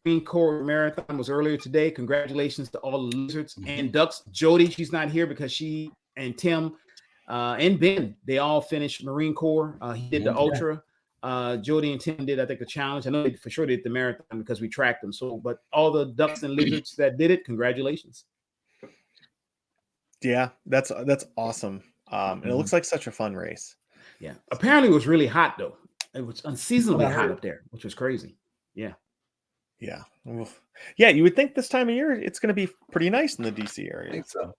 Marine Corps Marathon was earlier today. Congratulations to all the lizards and ducks. Jody, she's not here because she and Tim and Ben, they all finished Marine Corps. He did the ultra. Jody and Tim did, I think, a challenge. I know they for sure did the marathon because we tracked them. So, but all the ducks and lizards that did it, congratulations. Yeah, that's awesome. And it looks like such a fun race. Yeah. Apparently it was really hot though. It was unseasonably hot up there, which was crazy. Yeah. Yeah. Yeah, you would think this time of year it's going to be pretty nice in the DC area. I think so.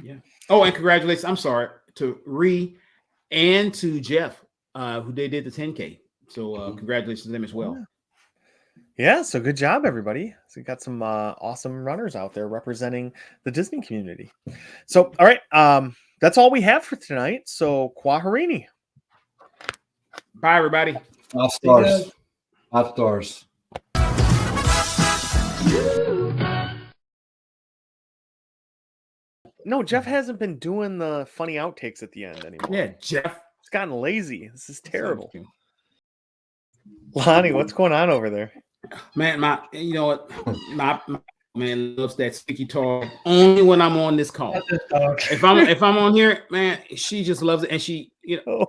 Yeah. Oh, and congratulations. I'm sorry to Ree and to Jeff, who they did the 10K. So congratulations to them as well. Yeah, so good job, everybody. So we got some awesome runners out there representing the Disney community. So, all right, that's all we have for tonight. So, Kwaharini. Bye, everybody. 5 stars. 5 stars. No, Jeff hasn't been doing the funny outtakes at the end anymore. Yeah, Jeff. It's gotten lazy. This is terrible. Lonnie, what's going on over there? Man, you know what? My man loves that sticky talk only when I'm on this call. If I'm on here, man, she just loves it. And she,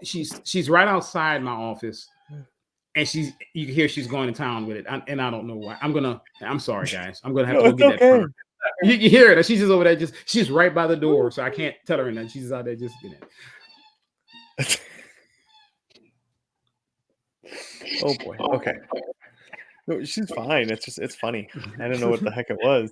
she's right outside my office. And you can hear she's going to town with it. And I don't know why. I'm sorry, guys. I'm gonna have to go get that from her. You hear it. She's just over there, she's right by the door, so I can't tell her anything. She's just out there just Oh boy. Okay. No, she's fine. It's funny. I don't know what the heck it was.